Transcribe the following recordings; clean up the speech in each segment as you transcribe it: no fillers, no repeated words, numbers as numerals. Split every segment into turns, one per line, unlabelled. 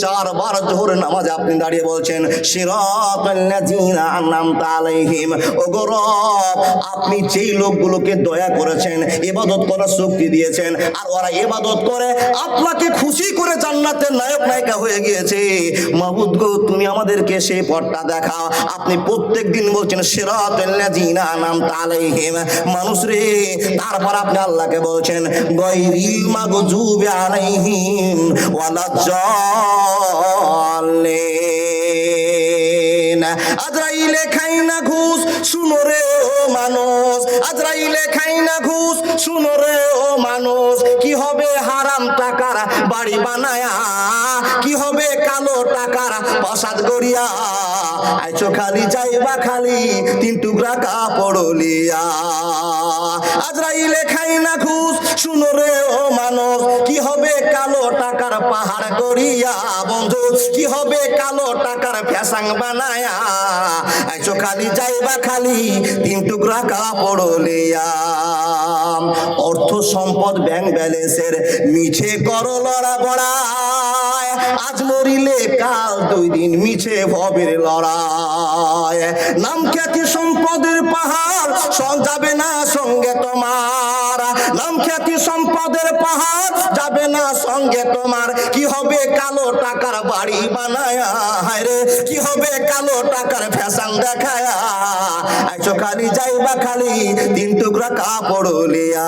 চার বার জোহর নামাজে আপনি দাঁড়িয়ে বলছেন সিরাতাল্লাযীনা আনআমতা আলাইহিম। ওগো রব, আপনি যেই লোকগুলোকে দয়া করেছেন, ইবাদত করার শক্তি দিয়েছেন, আর ওরা ইবাদত করে আপনাকে খুশি করে জান্নাতের নায়ক নায়িকা হয়ে গিয়েছে, মাবুদ গো তুমি আমাদেরকে সেই পথটা দেখাও। আপনি প্রত্যেক দিন বলছেন সিরাতাল্লাযীনা আনআমতা আলাইহিম, মানুষ রে। তারপর আপনি আল্লাহকে বলছেন গায়রিল মাগযুবি আলাইহিম ওয়ালাজ্জালিন। আজরাইলে খাই না ঘুষ, শুনো রে ও মানুষ, আজরাইলে খাই না ঘুষ, শুনো রে ও মানুষ। কি হবে হারাম টাকার বাড়ি বানায়া, কি হবে কালো টাকার প্রসাদ গড়িয়া, আইছো খালি যাইবা খালি তিন টুকরা কাপড় লিয়া। আজরাইলে খাই না ঘুষ, শুনো রে ও মানুষ, কি হবে কালো টাকার পাহাড় গড়িয়া, বন্ধু কি হবে কালো টাকার ফ্যাসাং বানায়া, আইছো খালি যাইবা খালি তিন টুকরা কাপড় লিয়া। অর্থ সম্পদ ব্যাংক ব্যালেন্সের মিছে করো লড়া বড়ায়, আজ মরিলে কাল দুই দিন মিছে ভবের লড়াই। নাম খ্যাতি সম্পদের পাহাড় যাবে না সঙ্গে তোমার, নাম খ্যাতি সম্পদের পাহাড় যাবে না সঙ্গে তোমার। কি হবে কালো টাকার বাড়ি বানায়া, হায়রে কি হবে কালো টাকার ফ্যাশন দেখায়া, আইছো খালি যাইবা খালি তিন টুকরা কাপড় লিয়া।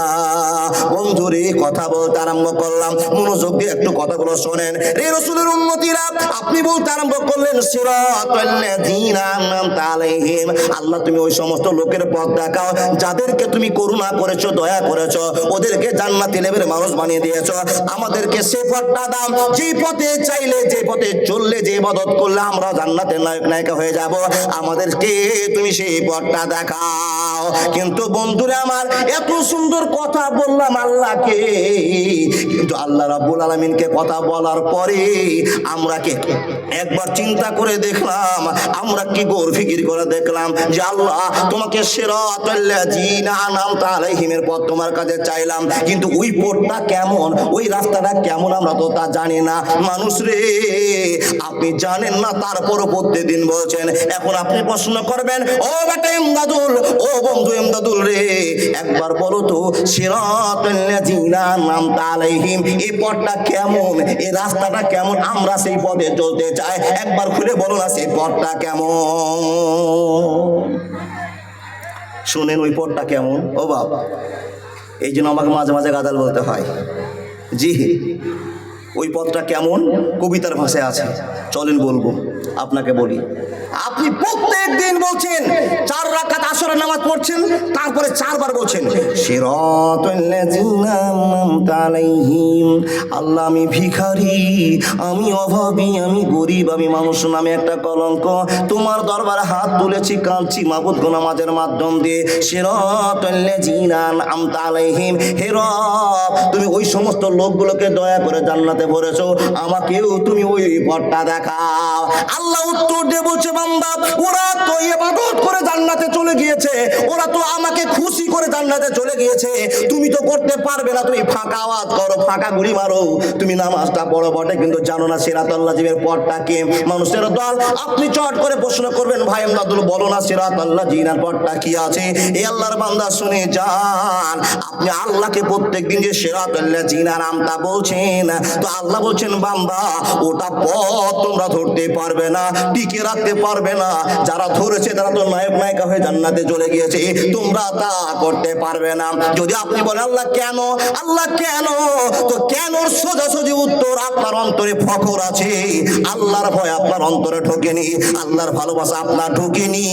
বন্ধুরে কথা বলতে আরম্ভ করলাম, মনোযোগ দিয়ে একটু কথাগুলো শোনেন রে রাসূলের উম্মতিরা। আপনি বলতে আরম্ভ করলেন সিরাতাল্লাযীনা আনআমতা আলাইহিম, আল্লাহ তুমি ওই সমস্ত লোকের পথ দেখাও যাদেরকে তুমি করুণা করেছো, দয়া করেছো, ওদেরকে জান্নাতি লেভেলের মানুষ বানিয়ে দিয়েছো। আমাদেরকে সে পথটা দাও যে পথে চাইলে, যে পথে চললে, যে ইবাদত করলে আমরা জান্নাতের নায়ক নায়িকা হয়ে যাব, আমাদেরকে তুমি সেই পথটা দেখাও। কিন্তু বন্ধুরা আমার, এত সুন্দর কথা বললাম আল্লাহকে, কিন্তু আল্লাহ রাব্বুল আলামিনকে কথা বলার পরে আমরা কে একবার চিন্তা করে দেখলাম, আমরা কি গৌর ফিকির করে দেখলাম যে আল্লাহ তোমাকে সিরাতাল্লাযীনা আনআমতা আলাইহিমের পথ তোমার কাছে চাইলাম, কিন্তু ওই পথটা কেমন, ওই রাস্তাটা কেমন আমরা তো তা জানি না। মানুষ রে, আপনি জানেন না, তারপরও প্রত্যেকদিন বলছেন। এখন আপনি প্রশ্ন করবেন, ও বেটা ইমদাদুল, ও বন্ধু ইমদাদুল রে, একবার বলো তো সিরাতাল্লাযীনা আনআমতা আলাইহিম এই পথটা কেমন, এই রাস্তাটা কেমন, আমরা সেই পথে চলতে চাই, একবার খুলে বলো না সেই পথটা কেমন। শুনেন ওই পথটা কেমন ও বাবা, এই জন্য আমাকে মাঝে মাঝে গাদাল বলতে হয়। জি, ওই পথটা কেমন কবিতার ভাষায় আছে, চলেন বলবো। আপনাকে বলি, আপনি প্রত্যেক দিন বলছেন 4 রাকাত আসরের নামাজ পড়ছেন, তারপরে 4 বার বলছেন সিরাতাল্লাযীনা আনআমতা আলাইহিম। আল্লাহ আমি ভিখারি, আমি অভাবী, আমি গরিব, আমি মানুষ নামে একটা কলঙ্ক, তোমার দরবারে হাত তুলেছি, কাঁদছি মাবুদ গো নামাজের মাধ্যম দিয়ে। সিরাতাল্লাযীনা আনআমতা আলাইহিম, হে রব তুমি ওই সমস্ত লোকগুলোকে দয়া করে জান্নাতে ভরেছো, আমাকেও তুমি ওই পথটা দেখাও। আল্লাহ উত্তর দিয়ে বলছে, বান্দা ওরা তো ইবাদত করে জান্নাতে চলে গিয়েছে, ওরা তো আমাকে খুশি করে জান্নাতে চলে গিয়েছে, তুমি তো করতে পারবে না, তুমি ফাঁকা আওয়াজ করো, ফাঁকা গুলি মারো, তুমি নামাজটা পড়ো বটে, কিন্তু জানো না সিরাতাল্লাযীনের পথটা কি। মানুষের দল আপনি চট করে প্রশ্ন করবেন, ভাই ইমদাদুল বলো না সিরাতাল্লাযীনের পথটা কি আছে। এই আল্লাহর বান্দা শুনে যান, আপনি আল্লাহকে প্রত্যেকদিন যে সিরাতাল্লাযীনা আনআমতা বলছেন, তো আল্লাহ বলছেন বান্দা ওটা পথ তোমরা ধরতে পারবে না, টিকে রাখতে পারবে না, যারা ধরেছে তারা তো নায়ক নায়িকা হয়ে জান্নাতে চলে গিয়েছে, তোমরা তা করতে পারবে না। যদি আপনি বলেন আল্লাহ কেন, আল্লাহ কেন, তো কেন সোজাসুজি উত্তর আপনার অন্তরে ফখর আছে, আল্লাহর ভয় আপনার অন্তরে ঢোকেনি, আল্লাহর ভালোবাসা আপনার ঢোকেনি,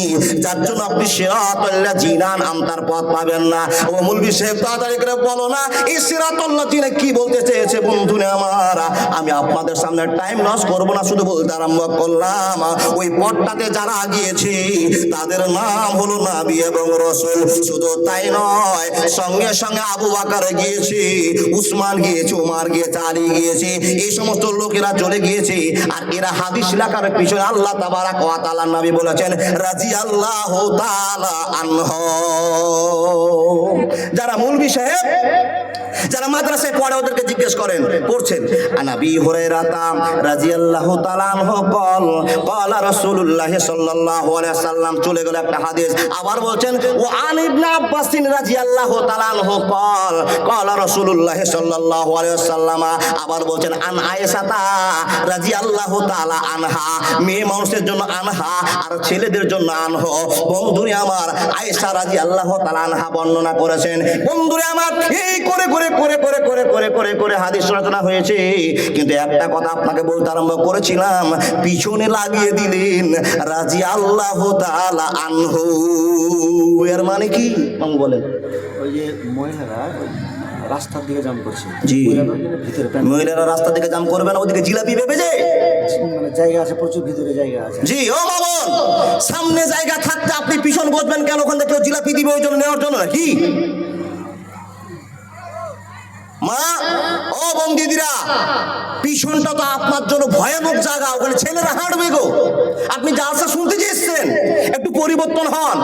যার জন্য আপনি সিরাতাল্লাযীনা আনআমতার পথ পাবেন না। ও মৌলভী সাহেব তাড়াতাড়ি করে বলো না এই সিরাতাল্লাযীনা কি বলতে চেয়েছে। বন্ধুরা আমার, আমি আপনাদের সামনে টাইম লস করবো না, শুধু বলতে আরম্ভ করলাম, ওই পথটাতে যারা গিয়েছে তাদের নাম হলো নবী এবং রাসূল। শুধু তাই নয়, সঙ্গে সঙ্গে আবু বকর গিয়েছে, উসমান গিয়েছে, ওমর গিয়েছে, আলী গিয়েছে, এই সমস্ত লোকেরা চলে গিয়েছে। আর এরা হাদিস লেখার পিছনে আল্লাহ তাবারাক ওয়া তাআলা নবী বলেছেন রাদিয়াল্লাহু তাআলা আনহু। যারা মৌলভী সাহেব যারা মাদ্রাসায় পড়ে ওদেরকে জিজ্ঞেস করেন, পড়ছেন। আনাবি হুরায়রা রাদিয়াল্লাহু তাআলা আনহু ক্বালা রাসূলুল্লাহ সাল্লাল্লাহু আলাইহি ওয়াসাল্লাম, চলে গেল একটা হাদিস। আবার বলছেন ওয়া আন ইবনে আব্বাস রাদিয়াল্লাহু তাআলা আনহু ক্বালা রাসূলুল্লাহ সাল্লাল্লাহু আলাইহি ওয়াসাল্লাম, আবার বলছেন আন আয়েশা রাদিয়াল্লাহু তাআলা আনহা। মেয়ে মানুষের জন্য আনহা আর ছেলেদের জন্য আনহু। বন্ধুরে আমার, আয়েশা রাদিয়াল্লাহু তাআলা আনহা বর্ণনা করেছেন। বন্ধুরে আমার, এই করে করে করে করে করে করে করে করে হাদিস রচনা হয়েছে, কিন্তু একটা কথা আপনাকে বলতে আরম্ভ করেছিলাম, পিছনে লাগিয়ে দিলেন রাদিয়াল্লাহু তাআলা আনহু। এর মানে কি বলেন?
ওই যে মহিলারা রাস্তার দিকে জাম করছে,
জি,
ভিতরে
মহিলারা রাস্তা থেকে জাম করবে না, ওদিকে জিলাপি ভেবে যে
মানে জায়গা আছে, প্রচুর ভিতরে জায়গা আছে।
জি ও মামুন, সামনে জায়গা থাকতে আপনি পিছন বসবেন কেন? ওখান থেকে কেউ জিলাপি দিবে ওই জন্য, নেওয়ার জন্য নাকি? মা ও বোন দিদিরা, পিছনটা তো আপনার জন্য ভয়ানক জায়গা, ওখানে ছেলেরা হাঁটবে গো। আপনি জালসা শুনতে যে এসছেন, একটু পরিবর্তন হন।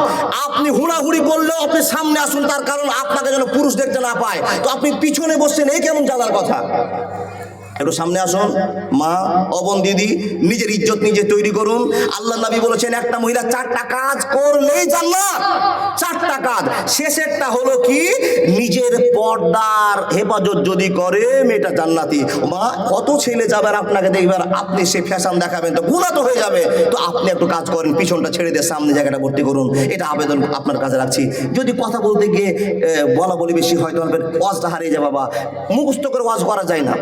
আপনি হুড়াহুড়ি করলেও আপনি সামনে আসুন, তার কারণ আপনাকে যেন পুরুষ দেখতে না পায়। তো আপনি পিছনে বসছেন, এই কেমন জ্বালার কথা? একটু সামনে আসুন। মা ও বোন দিদি, নিজের ইজ্জত নিজে তৈরি করুন। আল্লাহ নবী বলেছেন একটা মহিলা 4টা কাজ করলেই জান্নাত। 4টা কাজ, শেষেরটা হলো কি? নিজের পর্দার হেফাজত যদি করে মেয়েটা জান্নাতি। মা কত ছেলে যাবে আর আপনাকে দেখবে, আর আপনি সে ফ্যাশন দেখাবেন, তো গুনাহ তো হয়ে যাবে। তো আপনি একটু কাজ করেন, পিছনটা ছেড়ে দিয়ে সামনে জায়গাটা ভর্তি করুন। এটা আবেদন আপনার কাছে রাখছি। যদি কথা বলতে গিয়ে বলা বলি বেশি হয়, তখন ওয়াজটা হারিয়ে যায়। বাবা, মুখস্থ করে ওয়াজ করা যায় না।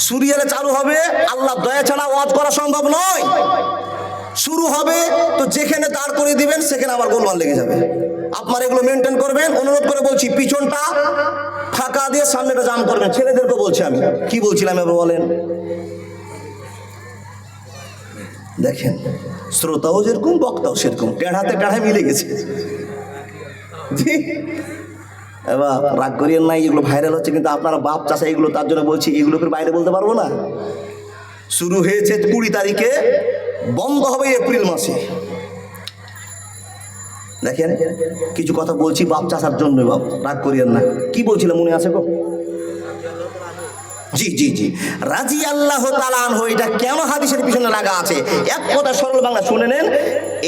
সুরিয়ালে চালু হবে, আল্লাহ দয়া ছাড়া ওয়াজ করা সম্ভব নয়। শুরু হবে তো যেখানে দাঁড় করে দিবেন সেখানে আবার গোলমাল লেগে যাবে। আপনারা এগুলো মেনটেন করবেন। অনুরোধ করে বলছি, পিছনটা ফাঁকা দিয়ে সামনেটা জাম করবেন। ছেলেদেরকে বলছি। আমি কি বলছিলাম এবার বলেন? দেখেন, শ্রোতাও যেরকম বক্তাও সেরকম, টেढ़াতে টেढ़ায় মিলে গেছে। জি, এবার রাগ করিয়েন নাই, এগুলো ভাইরাল হচ্ছে, কিন্তু আপনারা বাপ চাষা এগুলো, তার জন্য বলছি, এগুলোকে বাইরে বলতে পারবো না। শুরু হয়েছে 20 তারিখে, বন্ধ হবে এপ্রিল মাসে। দেখেন, কিছু কথা বলছি বাপ চাষার জন্য, বাপ রাগ করিয়েন না। কি বলছিলাম মনে আছে গো? জি জি জি, রাদিয়াল্লাহু তাআলা আনহু, এটা কেন হাদিসের পিছনে লাগা আছে? এক কথা সরল বাংলা শুনে নেন।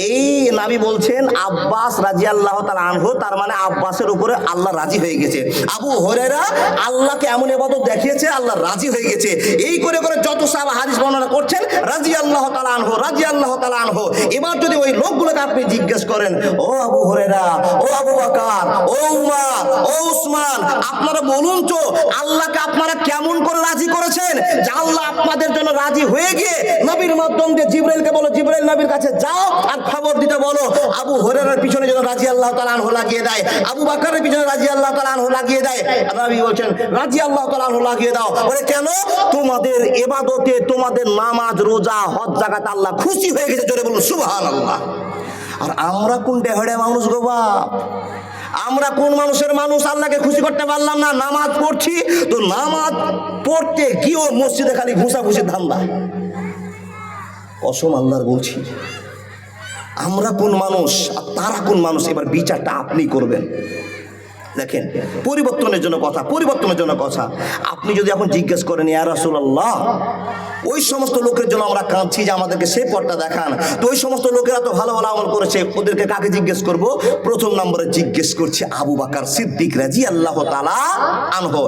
এই নবী বলছেন আব্বাস রাদিয়াল্লাহু তাআলা আনহু, তার মানে আব্বাসের উপরে আল্লাহ রাজি হয়ে গেছে। আবু হুরায়রা আল্লাহকে এমন ইবাদত দেখিয়েছে, আল্লাহ রাজি হয়ে গেছে। এই করে করে যত সাহাবা হাদিস বর্ণনা করছেন রাদিয়াল্লাহু তাআলা আনহু, রাদিয়াল্লাহু তাআলা আনহু। এবার যদি ওই লোকগুলোকে আপনি জিজ্ঞেস করেন, ও আবু হুরায়রা, ও আবু বকর, ও উমর, ও উসমান, আপনারা বলুন তো আল্লাহকে আপনারা কেমন করে রাজি করেছেন যে আল্লাহ আপনাদের জন্য রাজি হয়ে গিয়ে নবীর মাধ্যম দিয়ে জিবরাইলকে বলো, জিবরাইল নবীর কাছে যাও আর খবর দিতে বলো আবু হুরায়রার পিছনে যেন রাদিয়াল্লাহু তাআলা আনহু লাগিয়ে দেয়, আবু বকরের পিছনে রাদিয়াল্লাহু তাআলা আনহু লাগিয়ে দেয়। নবী বলেন রাদিয়াল্লাহু তাআলা আনহু লাগিয়ে দাও। বলে কেন? তোমাদের ইবাদতে, তোমাদের নামাজ, রোজা, হজ, যাকাত আল্লাহ খুশি হয়ে গেছে। জোরে বলুন সুবহানাল্লাহ। আর আমরা কোন ডেহড়ে মানুষ গো বাপ, আমরা কোন মানুষের মানুষ? আল্লাহকে খুশি করতে পারলাম না। নামাজ পড়ছি তো নামাজ পড়তে গিয়েও মসজিদে খালি ঘুষাঘুষির ধান্দা। কসম আল্লাহর বলছি, আমরা কোন মানুষ আর তারা কোন মানুষ, এবার বিচারটা আপনি করবেন। দেখেন, পরিবর্তনের জন্য কথা, পরিবর্তনের জন্য কথা। আপনি যদি এখন জিজ্ঞেস করেন ইয়া রাসূলুল্লাহ, ওই সমস্ত লোকের জন্য আমরা কাঁদছি যে আমাদেরকে সেই পথটা দেখান, তো ওই সমস্ত লোকেরা তো ভালো ভালো আমল করেছে, ওদেরকে কাকে জিজ্ঞেস করব? প্রথম নম্বরে জিজ্ঞেস করছি আবু বকর সিদ্দিক রাদিয়াল্লাহু তাআলা আনহু।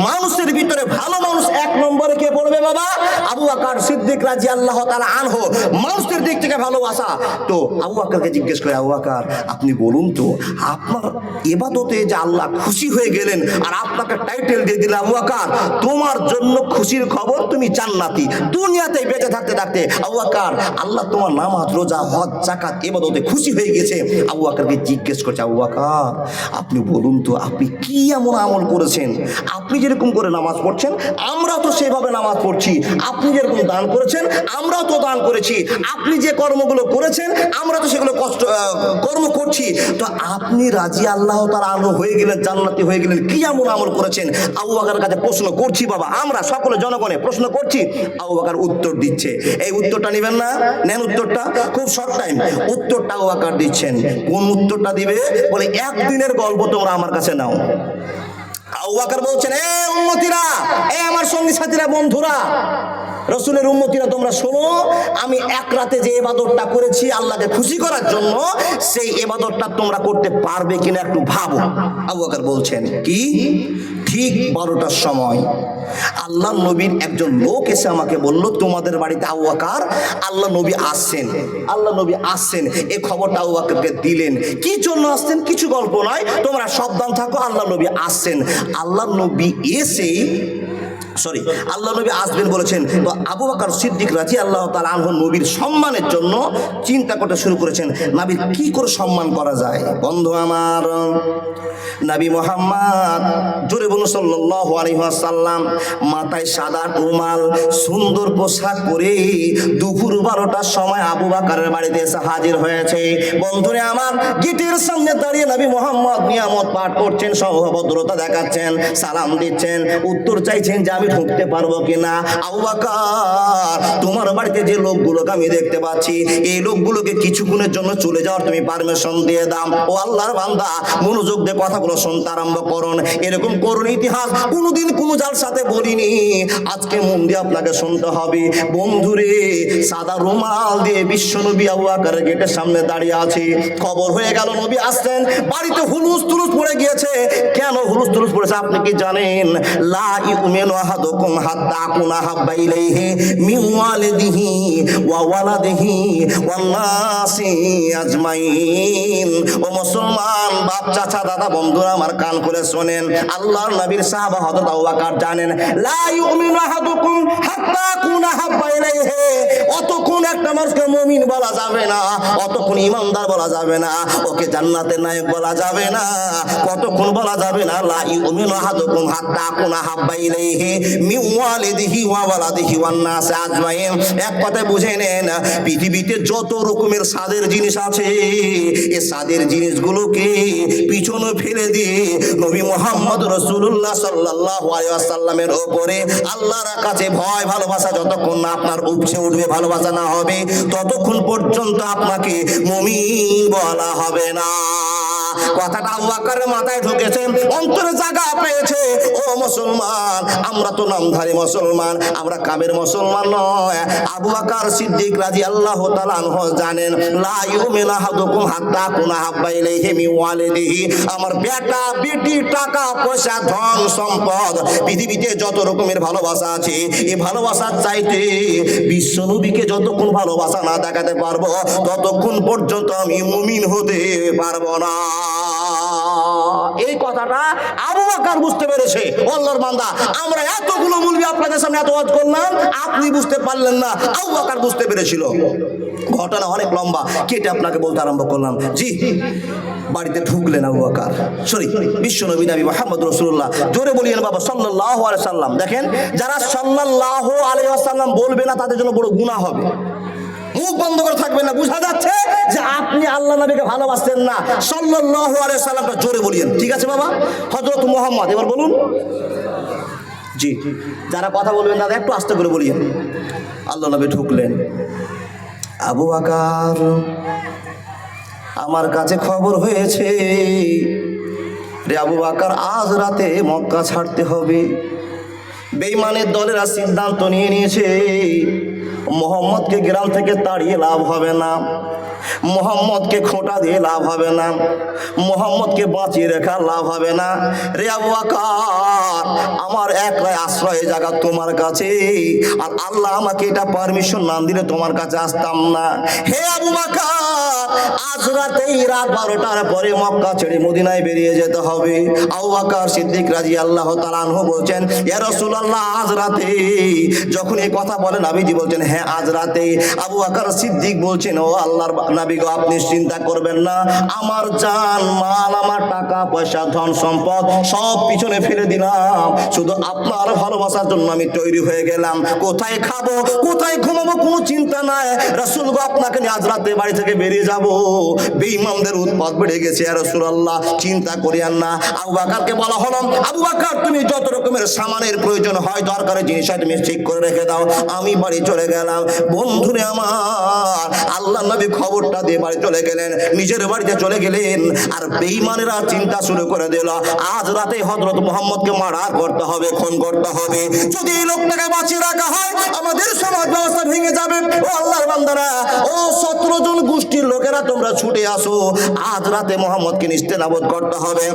মানুষের ভিতরে ভালো মানুষ 1 নম্বরে কে পড়বে বাবা? আবু বকর সিদ্দিক রাদিয়াল্লাহু তাআলা আনহু। মানুষের দিক থেকে ভালোবাসা। তো আবু বকরকে জিজ্ঞেস করে, আবু বকর আপনি বলুন তো, আপনার ইবাদতে যে আল্লাহ খুশি হয়ে গেলেন আর আপনাকে টাইটেল দিয়ে দিলেন আবু বকর, তোমার জন্য খুশির খবর, তুমি জান্নাতি। দুনিয়াতে বেঁচে থাকতে থাকতে আবু বকর আল্লাহ তোমার নামাজ, রোজা, হজ, যাকাত ইবাদতে খুশি হয়ে গেছে। আবু বকরকে জিজ্ঞেস করছে, আবু বকর আপনি বলুন তো আপনি কি এমন আমল করেছেন? আপনি যেরকম করে নামাজ পড়ছেন আমরাও তো সেভাবে নামাজ পড়ছি, আপনি যেরকম দান করেছেন আমরাও তো দান করেছি, আপনি যে কর্মগুলো করেছেন আমরা তো সেগুলো কর্ম করছি, তো আপনি রাদিয়াল্লাহু তাআলা আনহু হয়ে গেলেন, জান্নাতি হয়ে গেলেন, কি এমন আমল করেছেন? আবু বকরের কাছে প্রশ্ন করছি বাবা, আমরা সকলে জনগণে প্রশ্ন করছি। আবু বকর উত্তর দিচ্ছে। এই উত্তরটা নেবেন না? নেন উত্তরটা, খুব শর্ট টাইম। উত্তরটা আবু বকর দিচ্ছেন। কোন উত্তরটা দিবে? বলে একদিনের গল্প তোমরা আমার কাছে নাও। আবু আবু বকর বলছেন, এ উম্মতিরা, এ আমার সঙ্গী সাথীরা, বন্ধুরা, রসুলের উম্মতিরা, তোমরা শোনো, আমি এক রাতে যে ইবাদতটা করেছি আল্লাহকে খুশি করার জন্য, সেই ইবাদতটা তোমরা করতে পারবে কিনা একটু ভাবো। আবু বকর বলছেন, কি? ঠিক 12টার সময় আল্লাহ নবীর একজন লোক এসে আমাকে বলল, তোমাদের বাড়িতে আবু বকর, আল্লাহ নবী আসছেন, আল্লাহ নবী আসছেন। এই খবরটা আবু বকরকে দিলেন। কি জন্য আসছেন? কিছু গল্প নয়, তোমরা সাবধান থাকো, আল্লাহ নবী আসছেন। আল্লাহ নবী এসেই আল্লাহ নবী আসবেন বলেছেন। তো আবু বকর সিদ্দিক রাদিয়াল্লাহু তাআলা আনহু নবীর সম্মানের জন্য চিন্তা করতে শুরু করেছেন, নবীর কি করে সম্মান করা যায়। বন্ধু আমার, নবী মুহাম্মদ, জোরে বলুন সাল্লাল্লাহু আলাইহি ওয়াসাল্লাম, মাথায় সাদা রুমাল, সুন্দর পোশাক পরে দুপুর 12টার সময় আবু বকরের বাড়িতে এসে হাজির হয়েছে। বন্ধুরে আমার, গেটের সামনে দাঁড়িয়ে নবী মুহাম্মদ নিয়ামত পাঠ করছেন, সহভদ্রতা দেখাচ্ছেন, সালাম দিচ্ছেন, উত্তর চাইছেন যে আমি ঢুকতে পারবো কিনা। আবু বকর, তোমার বাড়িতে যে লোকগুলোকে আমি দেখতে পাচ্ছি, এই লোকগুলোকে কিছুক্ষণের জন্য চলে যাওয়ার তুমি পারমিশন দিয়ে দাও। ও আল্লাহর বান্দা, মনোযোগ দিয়ে কথাগুলো শুনতে আরম্ভ করুন। এরকম করুন ইতিহাস কোনোদিন কোনো জাল সাথে বলিনি, আজকে মন দিয়ে আপনাকে শুনতে হবে। বন্ধুরে, সাদা রুমাল দিয়ে বিশ্বনবী আবু বকরের গেটের সামনে দাঁড়িয়ে আছে। খবর হয়ে গেল নবী আসছেন। বাড়িতে হুলুস তুলুস পড়ে গিয়েছে। কেন হুলুস তুলুস পড়েছে আপনি কি জানেন? লা ইউমিনু আহাদুকুম হাত্তা আকুনা হাব্বা ইলাইহি মিন ওয়ালিদিহি ওয়া ওয়ালাদিহি ওয়ান নাসি আজমাইন। ও মুসলমান বাপ, চাচা, দাদা, বন্ধুরা আমার, কান খুলে শোনেন। আল্লাহর নবীর সাহাবা হযরত আবু বকর জানেন, লা ইউমিনু আহাদুকুম হাত্তা আকুনা হাব্বা ইলাইহি, অতক্ষণ একটা মানুষকে মুমিন বলা যাবে না, অতক্ষণ ইমানদার বলা যাবে না, ওকে জান্নাতের নায়ক বলা যাবে না, কতক্ষণ বলা যাবে না, লা ইউমিনু আহাদুকুম হাত্তা আকুনা হাব্বা ইলাইহি মিন ওয়ালিদিহি ওয়া ওয়ালাদিহি ওয়ান নাস আজমাইন। এক কথায় বুঝে নেন, পৃথিবীতে যত রকমের স্বাদের জিনিস আছে, এই স্বাদের জিনিসগুলোকে পিছনে ফেলে দিয়ে নবী মুহাম্মদ রাসূলুল্লাহ সাল্লাল্লাহু আলাইহি ওয়াসাল্লামের উপরে আল্লাহর কাছে ভয় ভালোবাসা যতক্ষণ না আপনার উপচে উঠবে, ভালোবাসা না হবে, ততক্ষণ পর্যন্ত আপনাকে মুমিন বলা হবে না। কথাটা আবু বকরের মাথায় ঢুকেছে, অন্তরে জায়গা পেয়েছে। ও মুসলমান, আমরা তো নামধারী মুসলমান, আমরা কামের মুসলমান নয়। আবু বকর সিদ্দিক রাদিয়াল্লাহু তাআলা আনহু জানেন, লা ইউমিনু আহাদুকুম হাত্তা আকুনা হাব্বা ইলাইহি মিন ওয়ালিদিহি, আমার বেটা বেটি, টাকা পয়সা, ধন সম্পদ, পৃথিবীতে যত রকমের ভালোবাসা আছে, এই ভালোবাসার চাইতে বিশ্বনবীকে যতক্ষণ ভালোবাসা না দেখাতে পারবো, ততক্ষণ পর্যন্ত আমি মুমিন হতে পারবো না। এই কথাটা আবু বকর বুঝতে পেরেছে। আল্লাহর বান্দা, আমরা এতগুলো মুলবি আপনাদের সামনে এত ওয়াজ করলাম, আপনি বুঝতে পারলেন না, আবু বকর বুঝতে পেরেছিল। ঘটনা অনেক লম্বা, কেটে আপনাকে বলতে আরম্ভ করলাম। জি, বাড়িতে ঢুকলেন আবু বকর, বিশ্বনবী নবী মুহাম্মদ রাসূলুল্লাহ, জোরে বলিয়েন বাবা সাল্লাল্লাহু আলাইহি সাল্লাম। দেখেন, যারা সাল্লাল্লাহু আলাইহি ওয়াসাল্লাম বলবে না তাদের জন্য বড় গুনাহ হবে। মুখ বন্ধ করে থাকবেন না, বোঝা যাচ্ছে যে আপনি আল্লাহ নবীকে ভালোবাসতেন না। সাল্লাল্লাহু আলাইহি সাল্লামটা জোরে বলিয়েন, ঠিক আছে বাবা? হযরত মুহাম্মদ, এবার বলুন। জি, যারা কথা বলবেন দাদা একটু আস্তে করে বলিয়েন। আল্লাহ নবী ঢুকলেন। আবু বকর, আমার কাছে খবর হয়েছে রে আবু বকর, আজ রাতে মক্কা ছাড়তে হবে। বেঈমানের দলেরা সিদ্ধান্ত নিয়ে নিয়েছে, মোহাম্মদকে গ্রাম থেকে তাড়িয়ে লাভ হবে না, মোহাম্মদকে খোঁটা দিয়ে লাভ হবে না, মোহাম্মদকে বাঁচিয়ে রাখা লাভ হবে না। রে আবু বকর, আমার একলাই আশ্রয় জায়গা তোমার কাছে, আর আল্লাহ আমাকে এটা পারমিশন না দিলে তোমার কাছে আসতাম না। হে আবু বকর, আজ রাতেই রাত 12টার পরে মক্কা ছেড়ে মদিনায় বেরিয়ে যেতে হবে। আবু বকর সিদ্দিক রাদিয়াল্লাহু তাআলা আনহু বলছেন, ইয়া রাসূলুল্লাহ, আজ রাতে। যখন এই কথা বলেন নবীজি বলছেন, হ্যাঁ আজ রাতে। আবু বকর সিদ্দিক বলছেন, ও আল্লাহর নবী গো, আপনি চিন্তা করবেন না, আমার জান মাল, আমার টাকা পয়সা, ধন সম্পদ সব পিছনে ফেলে দিলাম, শুধু আপনার ভালোবাসার জন্য আমি তৈরি হয়ে গেলাম। কোথায় খাবো, কোথায় ঘুমাবো কোনো চিন্তা নাই, রাসূল গো আপনাকে নিয়ে আজ রাতে বাড়ি থেকে বেরিয়ে যাব। বেঈমানদের উৎপাত বেড়ে গেছে, ইয়া রাসূলুল্লাহ চিন্তা করিয়েন না। আবু বকরকে বলা হলো, আবু বকর তুমি যত রকমের সামানের প্রয়োজন হয়, দরকারি জিনিস হয় তুমি ঠিক করে রেখে দাও, আমি বাড়ি চলে গেলাম। বন্ধুরে আমার, আল্লাহ নবী খবর খবরটা দিয়ে বাড়ি চলে গেলেন, নিজের বাড়িতে চলে গেলেন। আর বেঈমানেরা চিন্তা শুরু করে দিল, আজ রাতে হযরত মুহাম্মদকে মার্ডার করতে হবে, খুন করতে হবে। যদি এই লোকটাকে বাঁচিয়ে রাখা হয় আমাদের সমাজ ব্যবস্থা ভেঙে যাবে। ও আল্লাহর বান্দারা, ও 17 জন গোষ্ঠীর লোকেরা তোমরা ছুটে আসো, আজ রাতে মুহাম্মদকে নিস্তেনাবুদ করতে হবে।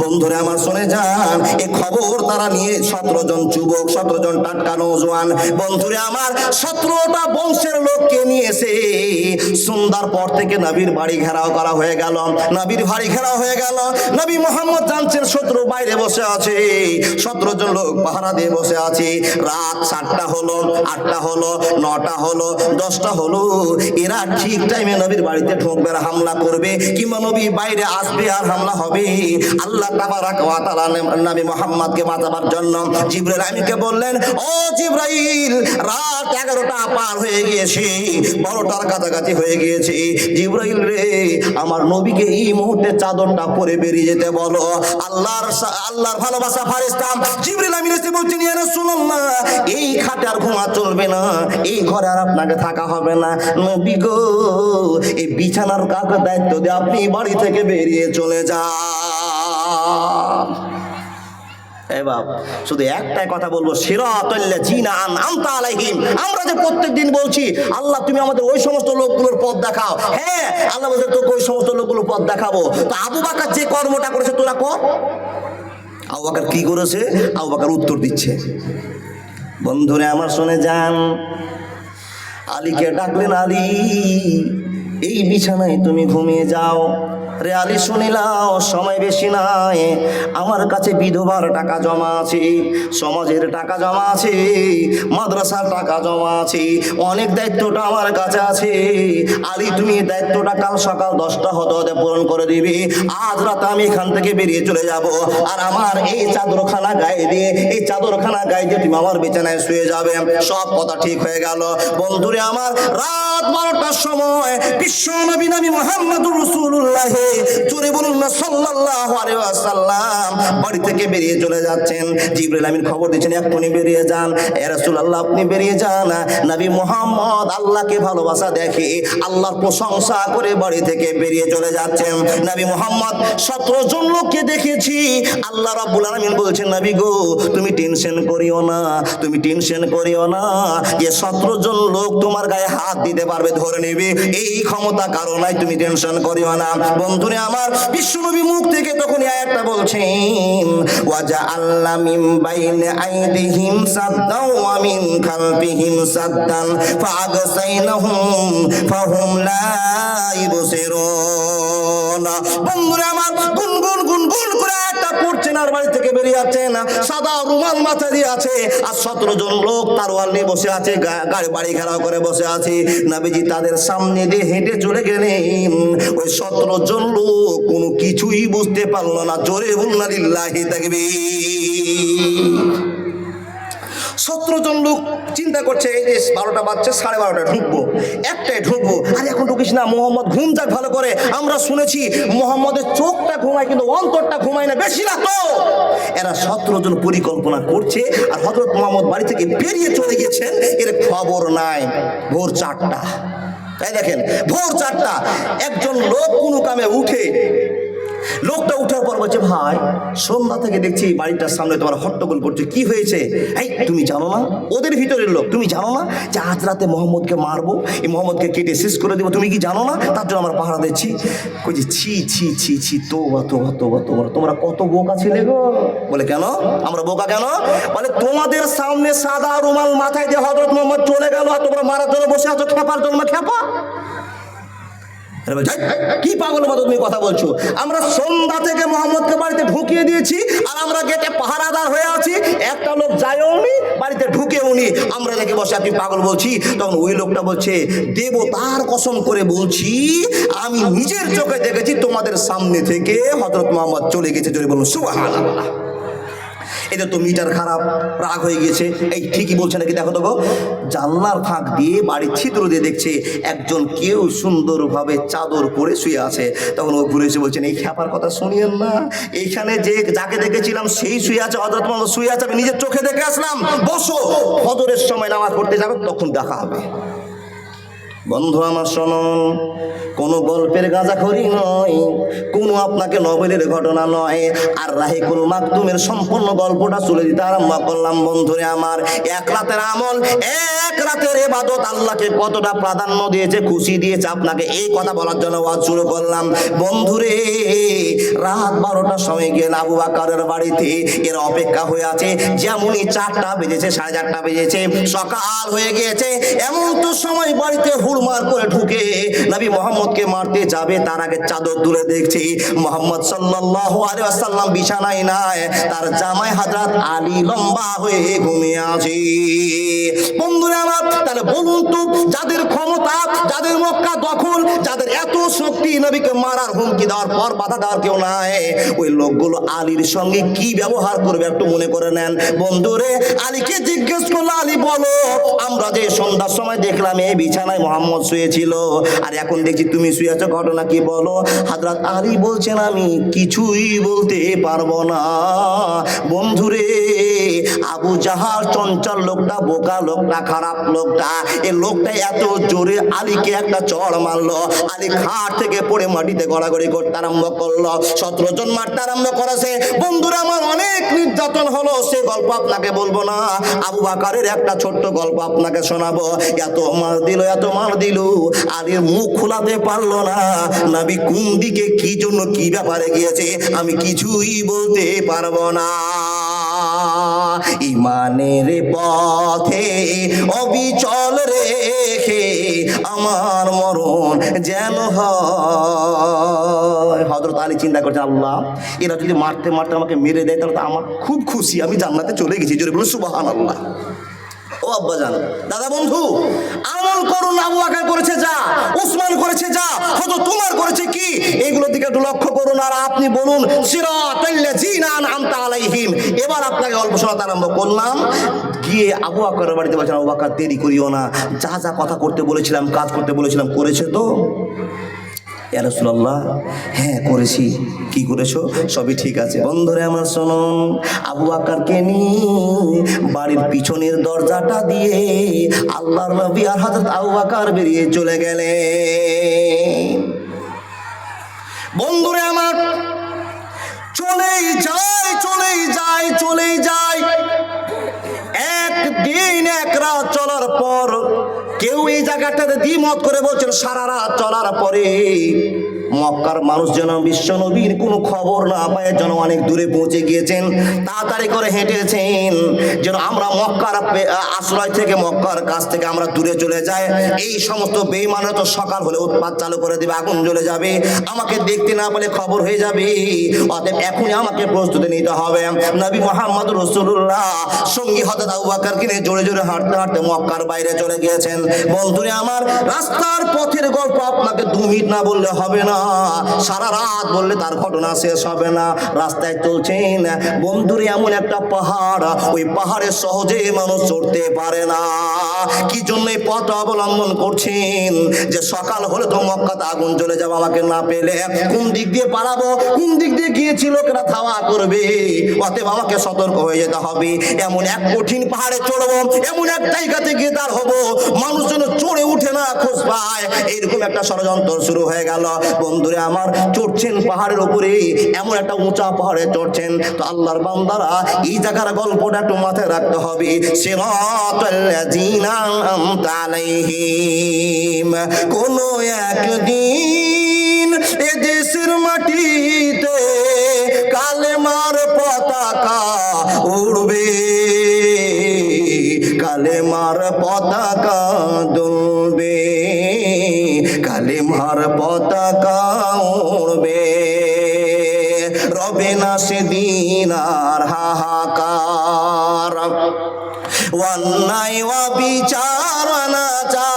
বন্ধুরা আমার শুনে যান, এই খবর তারা নিয়ে 17 জন যুবক, 17 জন টাটকা নওজোয়ান, বন্ধুরা আমার 17টা বংশের লোককে নিয়ে এসে সন্ধ্যার পর থেকে নবীর বাড়ি ঘেরাও করা হয়ে গেল। নবীর বাড়ি ঘেরাও হয়ে গেল। নবী মুহাম্মদ জানছেন শত্রু বাইরে বসে আছে, 17 জন লোক পাহারা দিয়ে বসে আছে। রাত 7টা হলো, 8টা হলো, 9টা হলো, 10টা হলো, এরা ঠিক টাইমে নবীর বাড়িতে ঢুকবে আর হামলা করবে, কিংবা নবী বাইরে আসবে আর হামলা হবে। আল্লাহ তাবারাক ওয়া তাআলা নবী মুহাম্মদকে বাঁচাবার জন্য জিবরাইল আমিনকে বললেন, ও জিবরাইল, রাত 11টা পার হয়ে গিয়েছে, 12টার কাছাকাছি হয়ে গিয়েছে। জিবরাইল রে, আমার নবীকে এই মুহূর্তে চাদরটা পরে বেরিয়ে যেতে বলো। আল্লাহর ভালোবাসা ফেরেশতা জিবরাইল আমিন এসে বলছেন, ইয়া রাসূলুল্লাহ, এই খাটে আর ঘুমা চলবে না, এই ঘরে আর আপনাকে থাকা হবে না। নবী গো, এই বিছানার কাকে দায়িত্ব দিয়ে আপনি বাড়ি থেকে বেরিয়ে চলে যান। শুধু একটাই কথা বলবো, সিরাতাল্লাযীনা আন'আমতা আলাইহিম। আমরা যে প্রত্যেকদিন বলছি, আল্লাহ তুমি আমাদের ওই সমস্ত লোকগুলোর পথ দেখাও। হ্যাঁ, আল্লাহ বলছে তোকে ওই সমস্ত লোকগুলোর পথ দেখাবো। তো আবু বকর যে কর্মটা করেছে তোরা কর। আবু বকর কি করেছে? আবু বকর উত্তর দিচ্ছে। বন্ধুরা আমার শুনে যান, আলীকে ডাকলেন, আলী, এই বিছানায় তুমি ঘুমিয়ে যাও। রে আলী, শুনিলাও সময় বেশি নাই, আমার কাছে বিধবার টাকা জমা আছে, সমাজের টাকা জমা আছে, মাদ্রাসার টাকা জমা আছে, অনেক দায়িত্বটা আমার কাছে আছে। আলী, তুমি দায়িত্বটা কাল সকাল 10টা হতে হতে পূরণ করে দিবে। আজ রাতে আমি এখান থেকে বেরিয়ে চলে যাব, আর আমার এই চাদরখানা গায়ে দিয়ে, এই চাদরখানা গায়ে দিয়ে তুমি আমার বিছানায় শুয়ে যাবে। সব কথা ঠিক হয়ে গেল। বন্ধুরে আমার, রাত 12টার সময় বিশ্বনবী নবী মুহাম্মদুর রাসূলুল্লাহ, জোরে বলুন না সাল্লাল্লাহু আলাইহি ওয়াসাল্লাম, বাড়ি থেকে বেরিয়ে চলে যাচ্ছেন। জিবরাইল আমিন খবর দিচ্ছেন, এক্ষুনি বেরিয়ে যান। ইয়া রাসূলুল্লাহ, আপনি বেরিয়ে যান। নবী মুহাম্মদ আল্লাহকে ভালোবাসা দেখে, আল্লাহর প্রশংসা করে বাড়ি থেকে বেরিয়ে চলে যাচ্ছেন। নবী মুহাম্মদ 17 জন লোককে দেখেছি। আল্লাহ রাব্বুল আলামিন বলছেন, নবী গো, তুমি টেনশন করিও না, তুমি টেনশন করিও না, যে 17 জন লোক তোমার গায়ে হাত দিতে পারবে, ধরে নেবে, এই ক্ষমতা কারো নাই, তুমি টেনশন করিও না। বন্ধুরে আমার, বিশ্বনবী মুখ থেকে তখন এই আয়াতটা বলছেন, ওয়াজআলনা মিন বাইনি আইদিহিম সাদ্দান ওয়া মিন খালফিহিম সাদ্দান ফাআগসাইনাহুম ফাহুম লা ইবসিরুন। বন্ধুরে আমার, গুনগুন গুনগুন করে আয়াতটা পড়ছেন আর বাড়ি থেকে বেরিয়ে যাচ্ছেন। সাদা রুমাল মাথা দিয়ে আছে, আর 17 জন লোক তারওয়াল নিয়ে বসে আছে, গাড়ি বাড়ি ঘেরাও করে বসে আছে। নবীজি তাদের সামনে দিয়ে হেঁটে চলে গেলেন। ওই 17 জন লোক কোনো কিছুই বুঝতে পারলো না। জোরে বলুন লিল্লাহি তাকবীর। 17 জন লোক চিন্তা করছে, এই যে 12টা বাজছে, 12:30 ঢুকবো, 1টায় ঢুকবো। আর এখন ঢুকিস না, মোহাম্মদ ঘুম যাক ভালো করে। আমরা শুনেছি মোহাম্মদের চোখটা ঘুমায় কিন্তু অন্তরটা ঘুমায় না, বেশি না তো। এরা 17 জন পরিকল্পনা করছে, আর হযরত মুহাম্মদ বাড়ি থেকে বেরিয়ে চলে গেছেন, এর খবর নাই। ভোর 4টা, তাই দেখেন, ভোর 4টা, একজন লোক কোনো কামে উঠে, লোকটা উঠার পর বলছে, ভাই, সন্ধ্যা থেকে দেখছি বাড়িটার সামনে তোমার হট্টগোল করছে, কি হয়েছে? এই তুমি জানো না, ওদের ভিতরের লোক, তুমি জানো না যে আজ রাতে মোহাম্মদকে মারবো, এই মোহাম্মদকে কেটে শেষ করে দেবো, তুমি কি জানো না? তার জন্য আমরা পাহারা দিচ্ছি। কইছি, ছি ছি ছি ছি, তোবা তোবা তোবা, তোমরা কত বোকা ছিলে গো। বলে, কেন আমরা বোকা কেন? বলে, তোমাদের সামনে সাদা রুমাল মাথায় দিয়ে হযরত মুহাম্মদ চলে গেল, আর তোমরা মারার জন্য বসে আছো, খেপার জন্য খেপা। কি পাগলের মতো তুমি কথা বলছো? আমরা সন্ধ্যা থেকে মোহাম্মদকে বাড়িতে ঢুকিয়ে দিয়েছি, আর আমরা গেটে পাহারাদার হয়ে আছি, একটা লোক যায়ও নি, বাড়িতে ঢুকেও নি, আমরা দেখে বসে আপনি পাগল বলছি। তখন ওই লোকটা বলছে, দেবতার কসম করে বলছি, আমি নিজের চোখে দেখেছি তোমাদের সামনে থেকে হযরত মুহাম্মদ চলে গেছে। জোরে বলুন সুবহানাল্লাহ। এদের তো মিটার খারাপ, রাগ হয়ে গেছে। এই ঠিকই বলছে নাকি, দেখো তো গো, জানলার ফাঁক দিয়ে, বাড়ির ছিদ্র দিয়ে দেখছে একজন কেউ সুন্দরভাবে চাদর পরে শুয়ে আছে। তখন ও ঘুরে এসে বলছেন, এই খ্যাপার কথা শুনিয়েন না, এইখানে যে যাকে দেখেছিলাম সেই শুয়ে আছে, হযরত মুহাম্মদ শুয়ে আছে, আমি নিজের চোখে দেখে আসলাম। বসো, ফজরের সময় নামাজ পড়তে যাবে, তখন দেখা হবে। বন্ধু আমার শুনুন, কোনো গল্পের গাঁজাখড়ি নয়, কোনো আপনাকে নভেলের ঘটনা নয়। আর রাহিকুল মাকতুমের সম্পূর্ণ গল্পটা চলে দিতে আরম্ভ করলাম। বন্ধুরে আমার, এক রাতের আমল, এক রাতের ইবাদত আল্লাহকে কতটা প্রাধান্য দিয়েছে, খুশি দিয়েছে, আপনাকে এই কথা বলার জন্য ওয়াজ শুরু করলাম। বন্ধুরে, রাত 12টার সময় গেল আবু বকরের বাড়িতে, এর অপেক্ষা হয়ে আছে। যেমনই 4টা বেজেছে, 4:30 বেজেছে, সকাল হয়ে গিয়েছে, এমন তো সময় বাড়িতে হুড়মার করে ঢুকে নবী মোহাম্মদকে মারতে যাবে, তার আগে চাদর তুলে দেখছি মোহাম্মদ সাল্লাল্লাহু আলাইহি ওয়াসাল্লাম বিছানায় নাই, তার জামাই হযরত আলী লম্বা হয়ে ঘুমিয়ে আছে। বন্ধুরা আমার, তাহলে বলুন তো, যাদের ক্ষমতা, যাদের মক্কা দখল, যাদের এত শক্তি, নবীকে মারার হুমকি দেওয়ার পর বাধা দেওয়ার কেউ নাই, ওই লোকগুলো আলীর সঙ্গে কি ব্যবহার করবে একটু মনে করে নেন। বন্ধুরে, আলীকে জিজ্ঞেস করলো, আলী বলো, আমরা যে সন্ধ্যার সময় দেখলাম এই বিছানায় মোহাম্মদ শুয়েছিল, আর এখন দেখছি তুমি শুয়ে আছো, ঘটনা কি বলো? হযরত আলী বলছেন, আমি কিছুই বলতে পারবো না। বন্ধুরে, আবু জাহাল চঞ্চল লোকটা, বোকা লোকটা, খারাপ লোকটা, এই লোকটা এত জোরে আলীকে একটা চড় মারলো, আলী খাট থেকে পড়ে মাটিতে গড়াগড়ি করতে আরম্ভ করলো। 17 জন মারতে আরম্ভ করেছে। বন্ধুরা আমার, অনেক নির্যাতন হলো, সে গল্প আপনাকে বলবো না। আবু বকরের একটা ছোট্ট গল্প আপনাকে শোনাবো। এত মার দিল, এত মার দিল, আলীর মুখ খোলাতে পারলো না। নবী কোন দিকে, কি জন্য, কি ব্যাপারে গিয়েছে, আমি কিছুই বলতে পারবো না। ইমানের পথে অবিচল রেখে আমার মরণ যেন হয়। হযরত আলী চিন্তা করছেন, আল্লাহ, এরা যদি মারতে মারতে আমাকে মেরে দেয়, তাহলে তো আমার খুব খুশি, আমি জান্নাতে চলে গেছি। জোরে বলুন সুবহানাল্লাহ। ও আব্বাজান, দাদা বন্ধু, আমল করুন। আবু বকর করেছে যা, উসমান করেছে যা, হযরত উমর করেছে কি, এগুলোর দিকে একটু লক্ষ্য করুন। আর আপনি বলুন সিরাতাল্লাযিনা আন'আমতা আলাইহিম। এবার আপনাকে অল্প শোনাতে আরম্ভ করলাম। গিয়ে আবু বকরের বাড়িতে বলছেন, আবু বকর দেরি করিও না, যা যা কথা করতে বলেছিলাম, কাজ করতে বলেছিলাম, করেছে তো? ইয়া রাসূলুল্লাহ, হ্যাঁ করেছি। কি করেছো? সবই ঠিক আছে। বন্ধুরে আমার শুনুন, আবু বকরকে নিয়ে বাড়ির পিছনের দরজাটা দিয়ে আল্লাহর নবী আর হযরত আবু বকর বেরিয়ে চলে গেলেন। বন্ধুরে আমার, চলেই যায়, চলেই যায়, চলেই যায়। একদিন এক রাত চলার পর কেউ এই জায়গাটাতে দ্বিমত করে বলছেন, সারা রাত চলার পরে মক্কার মানুষ যেন বিশ্ব নবীর কোনো খবর না পায়, যেন অনেক দূরে পৌঁছে গিয়েছেন, তাড়াতাড়ি করে হেঁটেছেন, যেন আমরা মক্কার আশ্রয় থেকে, মক্কার কাছ থেকে আমরা দূরে চলে যাই। এই সমস্ত বেঈমানরা তো সকাল হলে উৎপাত চালু করে দেবে, আগুন জ্বলে যাবে, আমাকে দেখতে না পেলে খবর হয়ে যাবে। অতএব এখনই আমাকে প্রস্তুতি নিতে হবে। নবী মুহাম্মদ রাসূলুল্লাহ সঙ্গী হযরত আবু বকরকে নিয়ে জোরে জোরে হাঁটতে হাঁটতে মক্কার বাইরে চলে গিয়েছেন। বন্ধুরে আমার, রাস্তার পথের গল্প আপনাকে 2 মিনিট না বললে হবে না, সারা রাত বললে তার ঘটনা শেষ হবে না। রাস্তায় চলছেন বন্ধুরে, এমন একটা পাহাড়, ওই পাহাড়ে সহজে মানুষ চড়তে পারে না। কি জন্য এই পথ অবলম্বন করছেন? যে সকাল হলে তো মক্কাতে আগুন জ্বলে যাবে, আমাকে না পেলে কোন দিক দিয়ে পালাবো, কোন দিক দিয়ে গিয়েছিল লোকেরা ধাওয়া করবে, অতএব আমাকে সতর্ক হয়ে যেতে হবে। এমন এক কঠিন পাহাড়ে চড়বো, এমন এক জায়গাতে গিয়ে দাঁড় হবো, মানুষ যেন চড়ে উঠে না খোঁজ পায়, এইরকম একটা ষড়যন্ত্র শুরু হয়ে গেল। বন্ধুরা আমার, চড়ছেন পাহাড়ের উপরে, এমন একটা উঁচা পাহাড়ে চড়ছেন। তো আল্লাহর বান্দারা, এই জায়গার গল্পটা একটু মাথায় রাখতে হবে। সিরাতাল্লাযিনা আন'আমতা আলাইহিম। কোন একদিন এ দেশের মাটিতে কালেমার পতাকা উড়বে, কালেমার পতাকা দুলবে, কালেমার পতাকা উড়বে, রবে না সেদিন আর হাহাকার, অন্যায় অবিচার অনাচার,